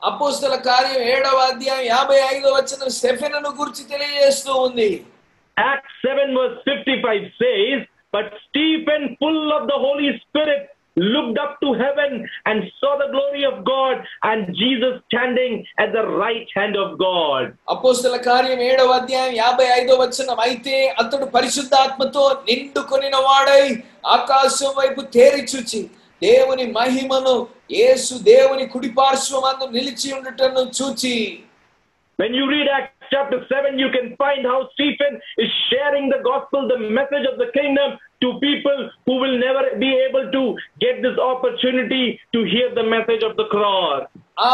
Speaker 1: అపోస్తల కార్యం 7వ అధ్యాయం 55వ వచనం స్టెఫెనును గురించి తెలియజేస్తూ ఉంది.
Speaker 5: Acts 7 verse 55 says, but Stephen, full of the Holy Spirit, looked up to heaven and saw the glory of God and Jesus standing at the right hand of God.
Speaker 1: అపోస్తల కార్యం 7వ అధ్యాయం 55వ వచనం, అయితే అతడు పరిశుద్ధాత్మతో నిండుకొనిన వాడై ఆకాశం వైపు తేరి చూచి దేవుని మహిమను, యేసు దేవుని కుడిపార్శ్వమందు నిలిచి ఉండటను చూచి.
Speaker 5: When you read Acts chapter 7, you can find how Stephen is sharing the gospel, the message of the kingdom, to people who will never be able to get this opportunity to hear the message of the cross.
Speaker 1: ఆ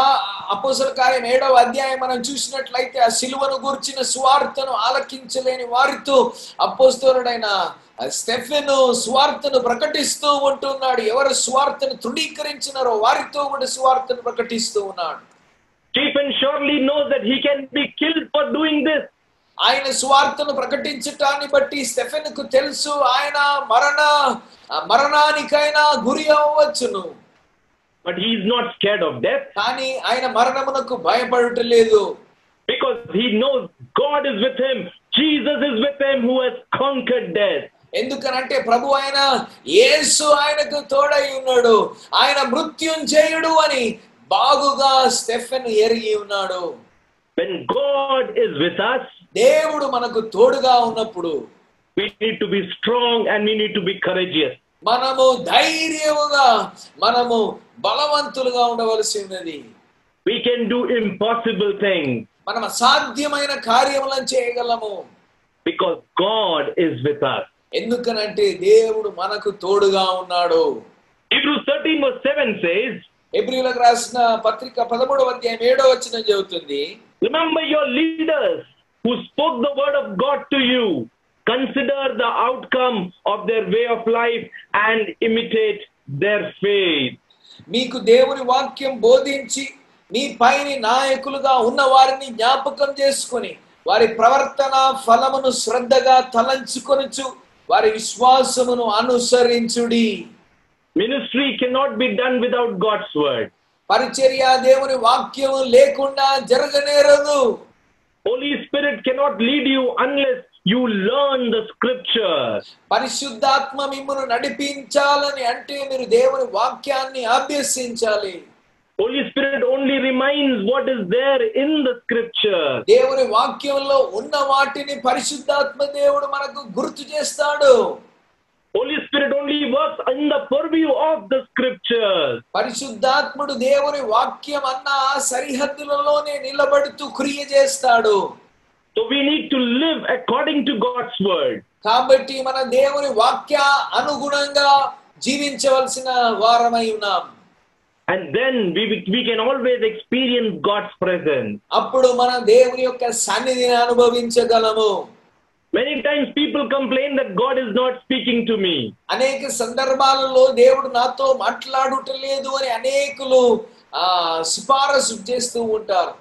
Speaker 1: అపోస్తల కార్యం 7వ అధ్యాయం మనం చూసినట్లయితే ఆ సిలువను గురించిన సువార్తను ఆలకించలేని వారితో అపోస్తలుడైన స్టెఫెను సువార్తను ప్రకటిస్తూ ఉంటున్నాడు. ఎవరు సువార్తను తృణీకరించినారో వారితో కూడా సువార్తను ప్రకటిస్తూ ఉన్నాడు.
Speaker 5: Stephen surely knows that he can be killed for doing this.
Speaker 1: ఆయన సువార్తను ప్రకటించటాన్ని బట్టి స్టెఫెనుకు తెలుసు ఆయన మరణానికైనా గురి అవ్వవచ్చును.
Speaker 5: But he is not scared of death.
Speaker 1: కానీ ఆయన మరణమునకు భయపడటలేదు.
Speaker 5: Because he knows God is with him. Jesus is with him who has conquered death.
Speaker 1: ఎందుకనంటే ప్రభు ఆయన యేసు ఆయనకు తోడై ఉన్నాడు. ఆయన మృత్యుంజయుడు అని బాగుగా స్టెఫెను ఎరిగి ఉన్నాడు.
Speaker 5: When God is with us,
Speaker 1: దేవుడు మనకు తోడుగా ఉన్నప్పుడు
Speaker 5: we need to be strong and we need to be courageous.
Speaker 1: మనము ధైర్యముగా మనము బలవంతులుగా ఉండవలసి ఉన్నది.
Speaker 5: We can do impossible things.
Speaker 1: మనం అసాధ్యమైన కార్యములను చేయగలము.
Speaker 5: Because God is with us.
Speaker 1: ఎందుకనంటే దేవుడు మనకు తోడుగా ఉన్నాడు.
Speaker 5: Hebrews 13 verse 7 says,
Speaker 1: హెబ్రీయులకు రాసిన పత్రిక 13వ అధ్యాయం 7వ వచనం చెబుతుంది,
Speaker 5: remember your leaders who spoke the word of God to you. Consider the outcome of their way of life and imitate their faith.
Speaker 1: మీకు దేవుని వాక్యం బోధించి మీ పైని నాయకులుగా ఉన్న వారిని జ్ఞాపకం చేసుకొని వారి ప్రవర్తన ఫలమును శ్రద్ధగా తలంచుకొనుచు వారి విశ్వాసమును అనుసరించుడి.
Speaker 5: Ministry cannot be done without God's word.
Speaker 1: పరిచర్య దేవుని వాక్యము లేకుండా జరగనేరదు.
Speaker 5: Holy Spirit cannot lead you unless you learn the scripture.
Speaker 1: పరిశుద్ధాత్మ మిమ్మును నడిపించాలని అంటే మీరు దేవుని వాక్యాన్ని అభ్యసించాలి.
Speaker 5: Holy Spirit only reminds what is there in the scripture.
Speaker 1: దేవుని వాక్యంలో ఉన్న వాటిని పరిశుద్ధాత్మ దేవుడు మనకు గుర్తు చేస్తాడు.
Speaker 5: Holy Spirit only works in the purview of the scriptures.
Speaker 1: పరిశుద్ధాత్ముడు దేవుని వాక్యం అన్న సరిహద్దులలోనే నిలబడుతూ క్రియ చేస్తాడు.
Speaker 5: So we need to live according to God's word.
Speaker 1: కాబట్టి మన దేవుని వాక్య అనుగుణంగా జీవించవలసిన వారమై ఉన్నాం.
Speaker 5: And then we can always experience God's presence.
Speaker 1: అప్పుడు మన దేవుని యొక్క సన్నిధిని అనుభవించగలము.
Speaker 5: Many times people complain that God is not speaking to me.
Speaker 1: అనేక సందర్భాలలో దేవుడు నాతో మాట్లాడుటలేదు అని అనేకులు సిఫారసు చేస్తూ ఉంటారు.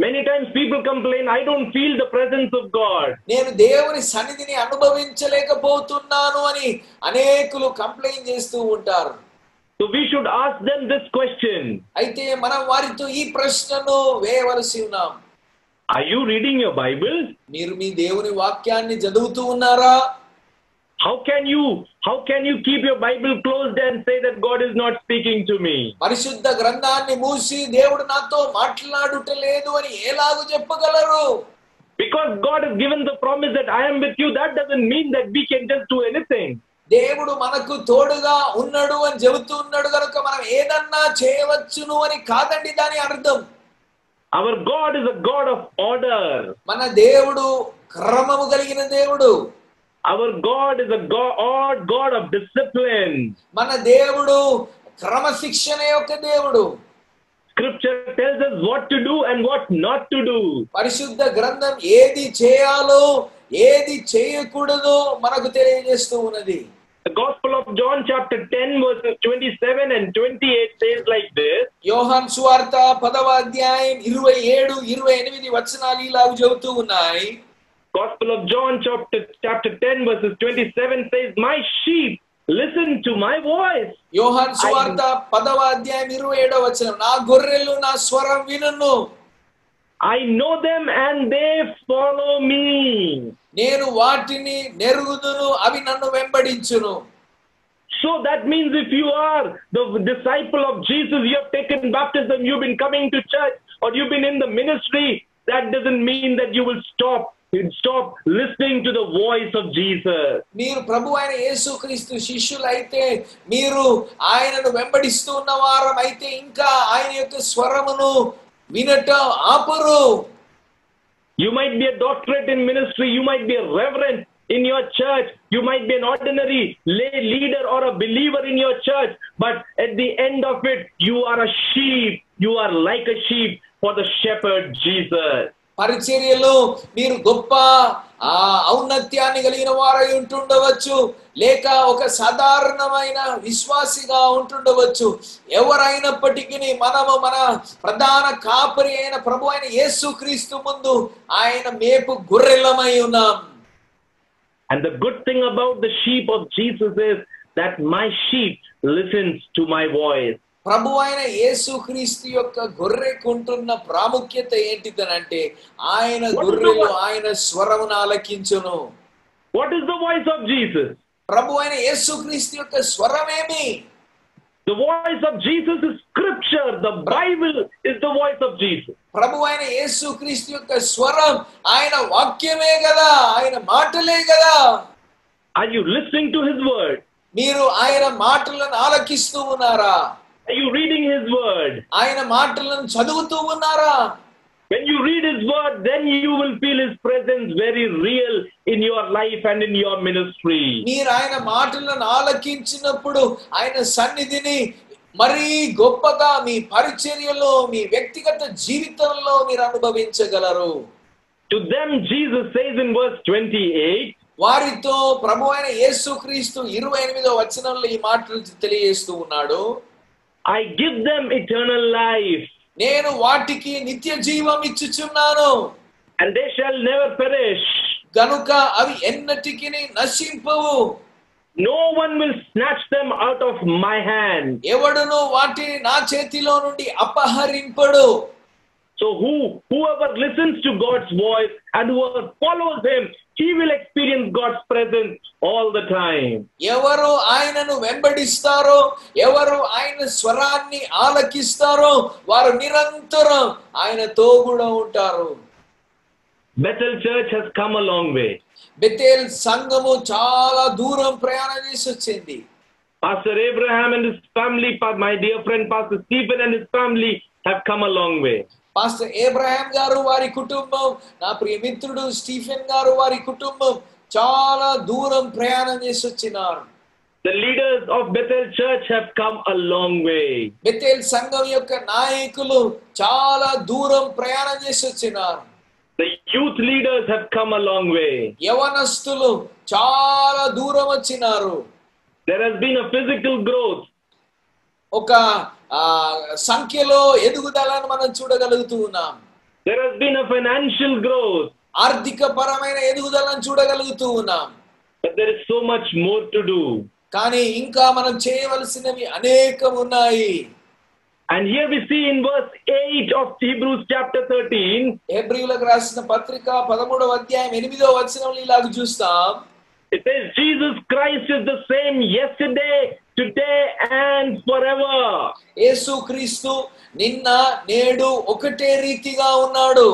Speaker 5: Many times people complain, I don't feel the presence of God.
Speaker 1: నేను దేవుని సన్నిధిని అనుభవించలేకపోతున్నాను అని అనేకులు కంప్లైంట్ చేస్తూ ఉంటారు.
Speaker 5: So we should ask them this question.
Speaker 1: అయితే మనం వారితో ఈ ప్రశ్నను వేయవలసి ఉన్నాం.
Speaker 5: Are you reading your Bible?
Speaker 1: మీరు మీ దేవుని వాక్యాన్ని చదువుతూ ఉన్నారా?
Speaker 5: How can you keep your Bible closed and say that God is not speaking to me?
Speaker 1: పరిశుద్ధ గ్రంథాన్ని మూసి దేవుడు నాతో మాట్లాడుటలేదు అని ఎలాగూ చెప్పగలరు?
Speaker 5: Because God has given the promise that I am with you, that doesn't mean that we can just do anything.
Speaker 1: దేవుడు మనకు తోడుగా ఉన్నాడు అని చెబుతూ ఉన్నాడు కనుక మనం ఏదన్నా చేయవచ్చును అని కాదండి దాని అర్థం.
Speaker 5: Our God is a God of order.
Speaker 1: మన దేవుడు క్రమము కలిగిన దేవుడు.
Speaker 5: Our God is a God of discipline.
Speaker 1: మన దేవుడు క్రమశిక్షణ యొక్క దేవుడు.
Speaker 5: Scripture tells us what to do and what not to do.
Speaker 1: పరిశుద్ధ గ్రంథం ఏది చేయాలో ఏది చేయకూడదో మనకు తెలియజేస్తూ ఉన్నది.
Speaker 5: The Gospel of John chapter 10 verses 27 and 28 says like this.
Speaker 1: యోహాను సువార్త 10వ అధ్యాయం 27 28 వచనాలు ఇలాగ చెబుతూ ఉన్నాయి.
Speaker 5: Gospel of John chapter 10 verses 27 says, my sheep listen to my voice.
Speaker 1: యోహాను సువార్త 10వ అధ్యాయం 27వ వచనం, నా గొర్రెలు నా స్వరం వినును.
Speaker 5: I know them and they follow me.
Speaker 1: నేను వాటిని నెరుగుదును, అవి నన్ను వెంబడించును.
Speaker 5: So that means if you are the disciple of Jesus, you have taken baptism, you've been coming to church, or you've been in the ministry, that doesn't mean that you will stop listening to the voice of Jesus.
Speaker 1: మీరు ప్రభు అయిన యేసుక్రీస్తు శిష్యులైతే, మీరు ఆయనను వెంబడిస్తూ ఉన్న వారం అయితే ఇంకా ఆయన యొక్క స్వరమును వినటం ఆపరు.
Speaker 5: You might be a doctorate in ministry, you might be a reverend in your church, you might be an ordinary lay leader or a believer in your church, but at the end of it, you are a sheep. You are like a sheep for the shepherd Jesus.
Speaker 1: పరిచర్యలో మీరు గొప్ప ఔన్నత్యాన్ని కలిగిన వారై ఉంటుండవచ్చు, లేక ఒక సాధారణమైన విశ్వాసిగా ఉంటుండవచ్చు. ఎవరైనప్పటికీ మనము మన ప్రధాన కాపరి అయిన ప్రభు అయిన యేసుక్రీస్తు ముందు ఆయన మేపు గొర్రెలమై ఉన్నాం.
Speaker 5: And the good thing about the sheep of Jesus is that my sheep listens to my voice.
Speaker 1: ప్రభు అయిన యేసుక్రీస్తు యొక్క గొర్రెకుంటున్న ప్రాముఖ్యత ఏంటిదనంటే ఆయన గొర్రెలు ఆయన స్వరమును ఆలకించును.
Speaker 5: What is the voice of Jesus?
Speaker 1: ప్రభు అయిన యేసుక్రీస్తు యొక్క స్వరమేమి?
Speaker 5: The voice of Jesus is scripture. The Bible is the voice of Jesus.
Speaker 1: ప్రభు అయిన యేసుక్రీస్తు యొక్క స్వరం ఆయన వాక్యమే కదా, ఆయన మాటలే కదా.
Speaker 5: Are you listening to his word?
Speaker 1: మీరు ఆయన మాటలను ఆలకిస్తూ ఉన్నారా?
Speaker 5: Are you reading his word?
Speaker 1: ఆయన మాటలను చదువుతూ ఉన్నారా?
Speaker 5: When you read his word, then you will feel his presence very real in your life and in your ministry.
Speaker 1: మీరు ఆయన మాటలను ఆలకించినప్పుడు ఆయన సన్నిధిని మరీ గొప్పగా మీ పరిచర్యలో మీ వ్యక్తిగత జీవితంలో మీరు అనుభవించగలరు.
Speaker 5: To them Jesus says in verse 28,
Speaker 1: వారితో ప్రభు అయిన యేసుక్రీస్తు 28వ వచనంలో ఈ మాటలు తెలియజేస్తూ ఉన్నాడు.
Speaker 5: I give them eternal life,
Speaker 1: నేను వాటికి నిత్య జీవం ఇచ్చుచున్నాను,
Speaker 5: and they shall never perish.
Speaker 1: గనుక అవి ఎన్నటికి నశింపవు.
Speaker 5: No one will snatch them out of my hand.
Speaker 1: ఎవడును వాటిని నా చేతిలో నుండి అపహరింపడు.
Speaker 5: So whoever listens to God's voice and whoever follows him, he will experience God's presence all the time.
Speaker 1: ఎవరు ఆయనను వెంబడిస్తారో, ఎవరు ఆయన స్వరాన్ని ఆలకిస్తారో వారు నిరంతరం ఆయనతో కూడా ఉంటారు.
Speaker 5: Bethel Church has come a long way.
Speaker 1: Bethel సంఘము చాలా దూరం ప్రయాణం చేసి వచ్చింది.
Speaker 5: Pastor Abraham and his family, my dear friend Pastor Stephen and his family have come a long way.
Speaker 1: Pastor Abraham గారు వారి కుటుంబం, నా ప్రియ మిత్రుడు స్టీఫెన్ గారు వారి కుటుంబం చాలా దూరం ప్రయాణం చేసి వచ్చినారు.
Speaker 5: The leaders of Bethel Church have come a long way.
Speaker 1: Bethel సంఘం యొక్క నాయకులు చాలా దూరం ప్రయాణం చేసి వచ్చినారు.
Speaker 5: The youth leaders have come a long way.
Speaker 1: యవనస్తులు చాలా దూరం వచ్చినారు.
Speaker 5: There has been a physical growth.
Speaker 1: ఒక సంఖ్యలో ఎదుగుదలను మనం చూడగలుగుతూ ఉన్నాం.
Speaker 5: There has been a financial growth.
Speaker 1: ఆర్థిక పరమైన ఎదుగుదలను చూడగలుగుతూ ఉన్నాం.
Speaker 5: But there is so much more to do.
Speaker 1: కానీ ఇంకా మనం చేయవలసినవి అనేకం ఉన్నాయి.
Speaker 5: And here we see in verse 8 of Hebrews chapter 13,
Speaker 1: హెబ్రీయులకు రాసిన పత్రిక 13వ అధ్యాయం 8వ వచనంలో ఇలాగ చూస్తాం.
Speaker 5: it says Jesus Christ is the same yesterday, today and forever.
Speaker 1: యేసుక్రీస్తు నిన్న నేడు ఒకటే రీతిగా ఉన్నాడు.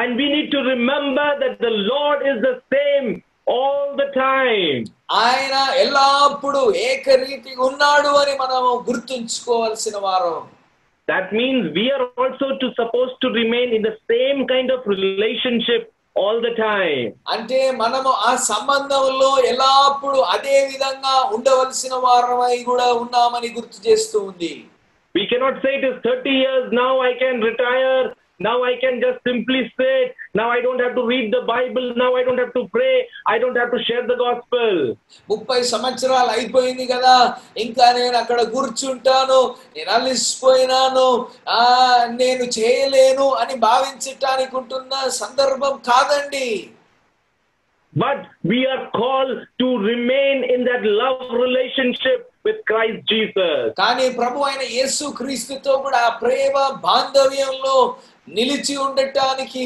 Speaker 5: And we need to remember that the Lord is the same all the time.
Speaker 1: ఆయన ఎల్లప్పుడూ ఏకరీతిగా ఉన్నాడు అని మనము గుర్తుంచుకోవాల్సిన వారం.
Speaker 5: That means we are also supposed to remain in the same kind of relationship all the time.
Speaker 1: అంటే మనము ఆ సంబంధంలో ఎల్లప్పుడూ అదే విధంగా ఉండవలసిన వారమై కూడా ఉన్నామని గుర్తు చేస్తూ ఉంది.
Speaker 5: We cannot say it is 30 years, now I can retire, now I can just simply say, now I don't have to read the Bible, now I don't have to pray, I don't have to share the gospel.
Speaker 1: 30 సంవత్సరాలు అయిపోయింది కదా, ఇంకా నేను అక్కడ కూర్చుంటాను, నేను అలసిపోయినాను, నేను చేయలేను అని భావించటానికి ఉంటున్న సందర్భం కాదండి.
Speaker 5: But we are called to remain in that love relationship with Christ Jesus.
Speaker 1: కానీ ప్రభు అయిన యేసుక్రీస్తుతో కూడా ఆ ప్రేమ బాంధవ్యంలో నిలిచి ఉండటానికి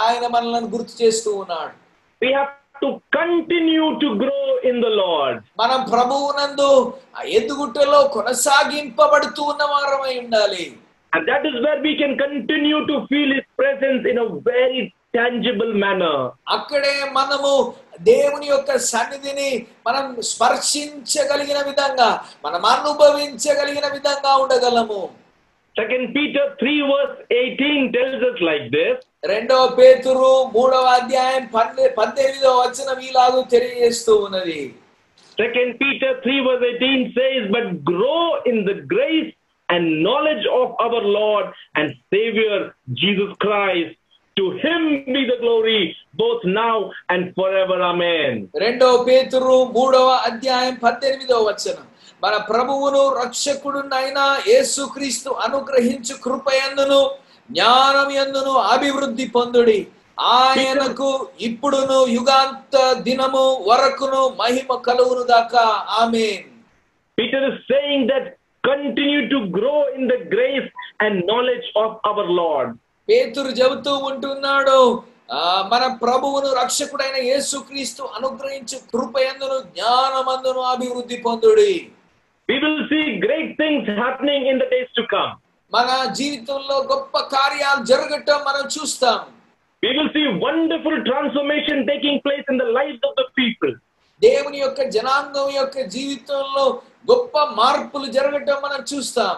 Speaker 1: ఆయన మనల్ని గుర్తు చేస్తూ ఉన్నాడు.
Speaker 5: We have to continue to grow in the Lord.
Speaker 1: మనం ప్రభువునందు ఎదుగుటలో కొనసాగింపబడుతూ ఉన్న వారమై ఉండాలి.
Speaker 5: And that is where we can continue to feel his presence in a very tangible manner.
Speaker 1: అక్కడే మనము దేవుని యొక్క సన్నిధిని మనం స్పర్శించగలిగిన విధంగా, మనం అనుభవించగలిగిన విధంగా ఉండగలము.
Speaker 5: 2 Peter 3 verse 18 tells us like this.
Speaker 1: 2 పేతురు 3వ అధ్యాయం 18వ వచనం ఇలాగూ తెలియజేస్తూ ఉన్నది.
Speaker 5: 2 Peter 3 verse 18 says, but grow in the grace and knowledge of our Lord and Savior Jesus Christ. To him be the glory both now and forever. Amen.
Speaker 1: 2 పేతురు 3వ అధ్యాయం 18వ వచనం. మన ప్రభువును రక్షకుడునైన యేసుక్రీస్తు అనుగ్రహించు కృపయందును జ్ఞానమందును అభివృద్ధి పొందుడి. ఆయనకు ఇప్పుడును యుగాంత దినము వరకును మహిమ కలుగును గాక. ఆమేన్.
Speaker 5: Peter is saying that continue to grow in the grace and knowledge of our Lord.
Speaker 1: పేతురు చెబుతూ ఉంటున్నాడు, మన ప్రభువును రక్షకుడైన యేసుక్రీస్తు అనుగ్రహించు కృపయందును జ్ఞానమందును అభివృద్ధి పొందుడి.
Speaker 5: We will see great things happening in the days to come.
Speaker 1: మన జీవితంలో గొప్ప కార్యాలు జరగటం మనం చూస్తాం.
Speaker 5: We will see wonderful transformation taking place in the lives of the people.
Speaker 1: దేవుని యొక్క జనాంగం యొక్క జీవితంలో గొప్ప మార్పులు జరగటం మనం చూస్తాం.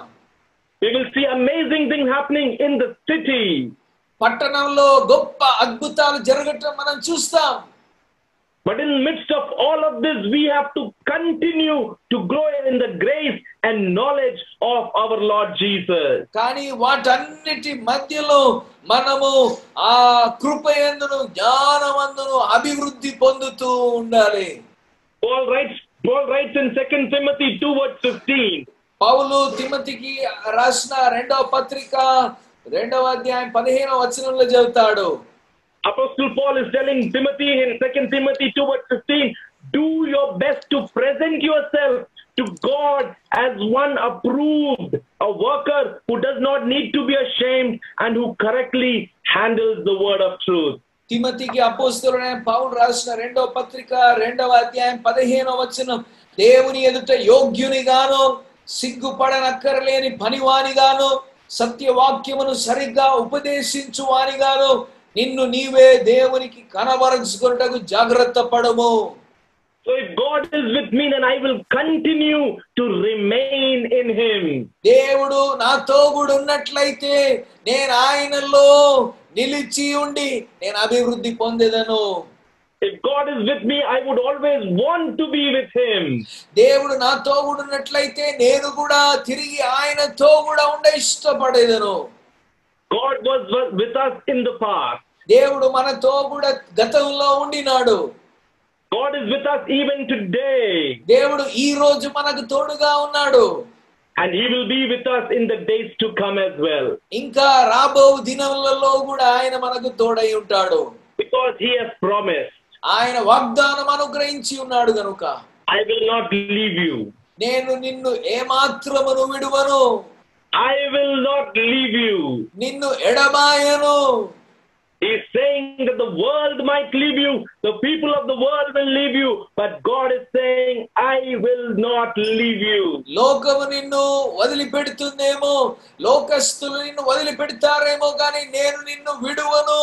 Speaker 5: We will see amazing things happening in the city.
Speaker 1: పట్టణంలో గొప్ప అద్భుతాలు జరగటం మనం చూస్తాం.
Speaker 5: But in the midst of all of this, we have to continue to grow in the grace and knowledge of our Lord Jesus.
Speaker 1: కానీ వాటన్నిటి మధ్యలో మనము ఆ కృపయందును జ్ఞానమందును అభివృద్ధి పొందుతూ ఉండాలి.
Speaker 5: Paul writes in 2 Timothy 2:15.
Speaker 1: పౌలు తిమోతికి రాసిన 2వ పత్రిక 2వ అధ్యాయం 15వ వచనంలో చెబుతాడు.
Speaker 5: Apostle Paul is telling Timothy in 2 Timothy 2:15, do your best to present yourself to God as one approved, a worker who does not need to be ashamed and who correctly handles the word of truth.
Speaker 1: తిమోతికి అపోస్తలుడైన పౌలు రాసిన 2వ పత్రిక 2వ అధ్యాయం 15వ వచనం, దేవుని ఎదుట యోగ్యునిగాను సిగ్గుపడనక్కరలేని పనివానిగాను సత్యవాక్యమును సరిగ్గా ఉపదేశించువానిగాను నిన్ను నీవే దేవునికి కనబరచుకొనుటకు జాగ్రత్త పడము.
Speaker 5: So if God is with me, then I will continue to remain in him.
Speaker 1: దేవుడు నాతో కూడా ఉన్నట్లయితే నేను ఆయనలో నిలిచి ఉండి నేను అభివృద్ధి పొందేదను.
Speaker 5: If God is with me, I would always want to be with him.
Speaker 1: దేవుడు నాతో కూడా ఉన్నట్లయితే నేను కూడా తిరిగి ఆయనతో కూడా ఉండే ఇష్టపడేదను.
Speaker 5: God was with us in the past.
Speaker 1: దేవుడు మనతో కూడా గతంలో ఉండినాడు.
Speaker 5: God is with us even today.
Speaker 1: దేవుడు ఈ రోజు మనకు తోడుగా ఉన్నాడు.
Speaker 5: And he will be with us in the days to come as well.
Speaker 1: ఇంకా రాబో దినములలో కూడా ఆయన మనకు తోడై ఉంటాడు.
Speaker 5: Because he has promised.
Speaker 1: ఆయన వాగ్దానం అనుగ్రహించి ఉన్నాడు గనుక
Speaker 5: I will not leave you.
Speaker 1: నేను నిన్ను ఏమాత్రమును విడువను.
Speaker 5: I will not leave you.
Speaker 1: నిన్ను ఎడబాయను.
Speaker 5: He is saying that the world might leave you, the people of the world will leave you, but God is saying, I will not leave you.
Speaker 1: లోకము నిన్ను వదిలిపెడుతుందేమో, లోకస్తులు నిన్ను వదిలిపెడతారేమో, కానీ నేను నిన్ను విడువను,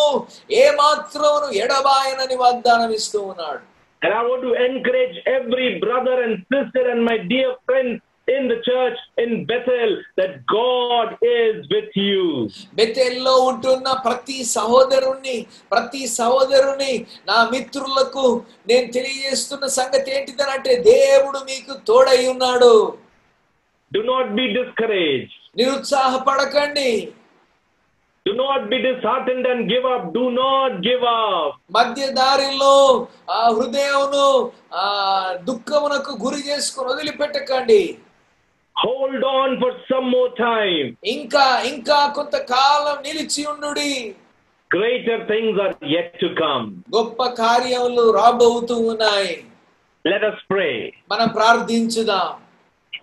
Speaker 1: ఏమాత్రమును ఎడబాయనని వాగ్దానం ఇస్తూ ఉన్నాడు.
Speaker 5: And I want to encourage every brother and sister and my dear friends in the church in Bethel that God is with you.
Speaker 1: బెతెల్లో ఉంటున్న ప్రతి సహోదరుని నా మిత్రులకు నేను తెలియజేస్తున్న సంగతి ఏంటిదనంటే దేవుడు మీకు తోడై ఉన్నాడు.
Speaker 5: Do not be discouraged.
Speaker 1: నిరుత్సాహపడకండి.
Speaker 5: Do not be disheartened and give up. Do not give up.
Speaker 1: మధ్య దారిలో ఆ హృదయమును దుఃఖమునకు గురి చేసుకొని వదిలిపెట్టకండి.
Speaker 5: Hold on for some more time.
Speaker 1: ఇంకా కొంతకాలం నిలిచి ఉండుడి.
Speaker 5: Greater things are yet to come.
Speaker 1: గొప్ప కార్యములు రాబోతూ ఉన్నాయి.
Speaker 5: Let us pray.
Speaker 1: మనం ప్రార్థించుదాం.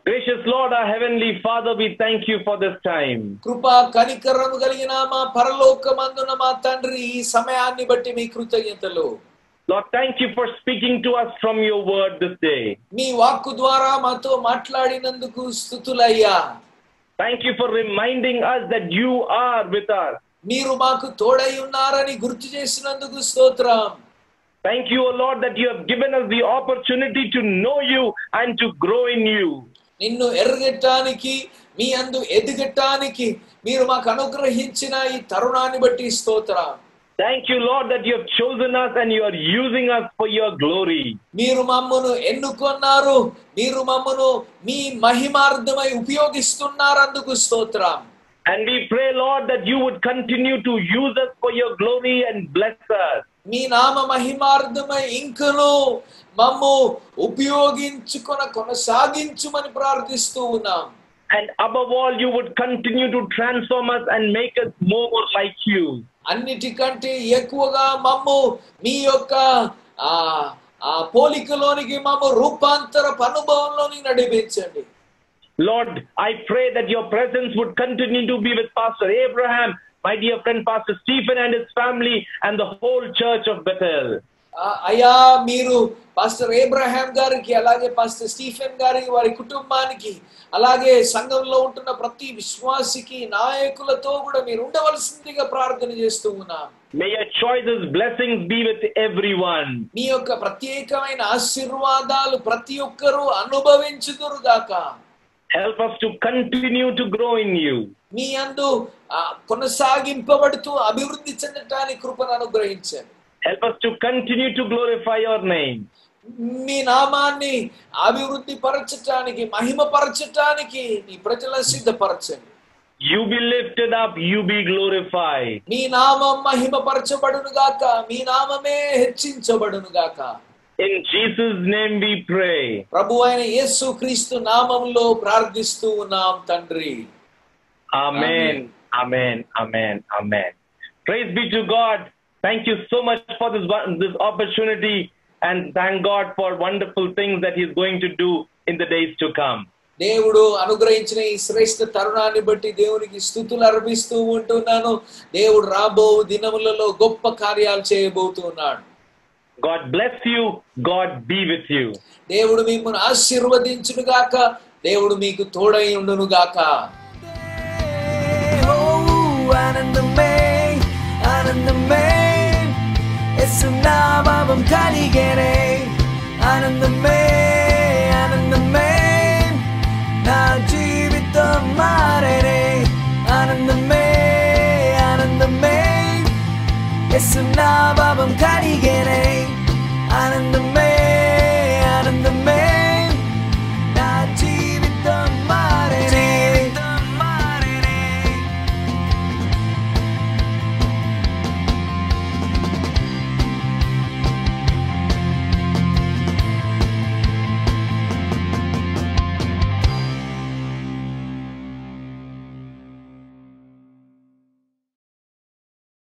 Speaker 5: Gracious Lord, our Heavenly Father, we thank you for this time.
Speaker 1: కృపా కనికరము కలిగిన మా పరలోకమందున మా తండ్రి, ఈ సమయాన్ని బట్టి మీ కృతజ్ఞతలు.
Speaker 5: Lord, thank you for speaking to us from your word this day.
Speaker 1: మీ వాక్కు ద్వారా మాతో మాట్లాడినందుకు స్తుతులయ్యా.
Speaker 5: Thank you for reminding us that you are with us.
Speaker 1: మీరు మాకు తోడై ఉన్నారని గుర్తు చేసినందుకు స్తోత్రం.
Speaker 5: Thank you, O Lord, that you have given us the opportunity to know you and to grow in you.
Speaker 1: నిన్ను ఎరగటానికి, మీ అందు ఎదగటానికి మీరు మాకు అనుగ్రహించిన ఈ తరుణాన్ని బట్టి స్తోత్రం.
Speaker 5: Thank you, Lord, that you have chosen us and you are using us for your glory.
Speaker 1: మీరు మమ్మను ఎన్నుకొన్నారు, మీరు మమ్మను మీ మహిమార్థమై ఉపయోగిస్తున్నారు, అందుకు స్తోత్రం.
Speaker 5: And we pray, Lord, that you would continue to use us for your glory and bless us.
Speaker 1: మీ నామ మహిమార్థమై ఇంకను మమ్ము కొనసాగించుమని ప్రార్థిస్తూ ఉన్నాం.
Speaker 5: And above all, you would continue to transform us and make us more like you.
Speaker 1: అన్నిటికంటే ఎక్కువగా మమ్ము మీ యొక్క పోలికలోనికి మమ్ము రూపాంతరపు అనుభవంలోనికి నడిపించండి.
Speaker 5: Lord, I pray that your presence would continue to be with Pastor Abraham, my dear friend Pastor Stephen and his family, and the whole church of Bethel.
Speaker 1: అయ్యా, మీరు pastor Abraham గారికి, అలాగే పాస్టర్ స్టీఫెన్ గారికి, వారి కుటుంబానికి, అలాగే సంఘంలో ఉంటున్న ప్రతి విశ్వాసికి, నాయకులతో కూడా మీరు ఉండవలసిందిగా ప్రార్థన చేస్తూ ఉన్నాం.
Speaker 5: May your choices, blessings be with everyone.
Speaker 1: మీ యొక్క ప్రత్యేకమైన ఆశీర్వాదాలు ప్రతి ఒక్కరూ అనుభవించుదురుగాక.
Speaker 5: Help us to continue to grow in you.
Speaker 1: మీ యందు కొనసాగింపబడుతూ అభివృద్ధి చెందటానికి కృపను అనుగ్రహించండి.
Speaker 5: Help us to continue to glorify your name.
Speaker 1: మీ నామాన్ని అభివృద్ధి పరచటానికి, మహిమపరచటానికి నీ ప్రజలను సిద్ధపరచండి.
Speaker 5: You be lifted up, you be glorified.
Speaker 1: మీ నామం మహిమపరచబడును గాక, మీ నామమే హెచ్చించబడును గాక.
Speaker 5: In Jesus' name we pray.
Speaker 1: ప్రభు అయిన యేసుక్రీస్తు నామములో ప్రార్థిస్తూ ఉన్నాం తండ్రి.
Speaker 5: Amen. Amen. Amen. Amen. Praise be to God. Thank you so much for this opportunity, and thank God for wonderful things that He is going to do in the days to come.
Speaker 1: దేవుడు అనుగ్రహించిన ఈ శ్రేష్ఠ తరుణాన్ని బట్టి దేవునికి స్తుతులు అర్పిస్తూ ఉంటున్నాను. దేవుడు రాబో దినములలో గొప్ప కార్యాలు చేయబోతున్నాడు.
Speaker 5: God bless you. God be with you.
Speaker 1: దేవుడు మిమ్మల్ని ఆశీర్వదించును గాక. దేవుడు మీకు తోడై ఉండును గాక.
Speaker 6: ఆనందమే ఎస్సునామం కలిగేనే, ఆనందమే ఆనందమే నా జీవితం మారేనే, ఆనందమే ఆనందమే ఎస్సునామం కలిగేనే.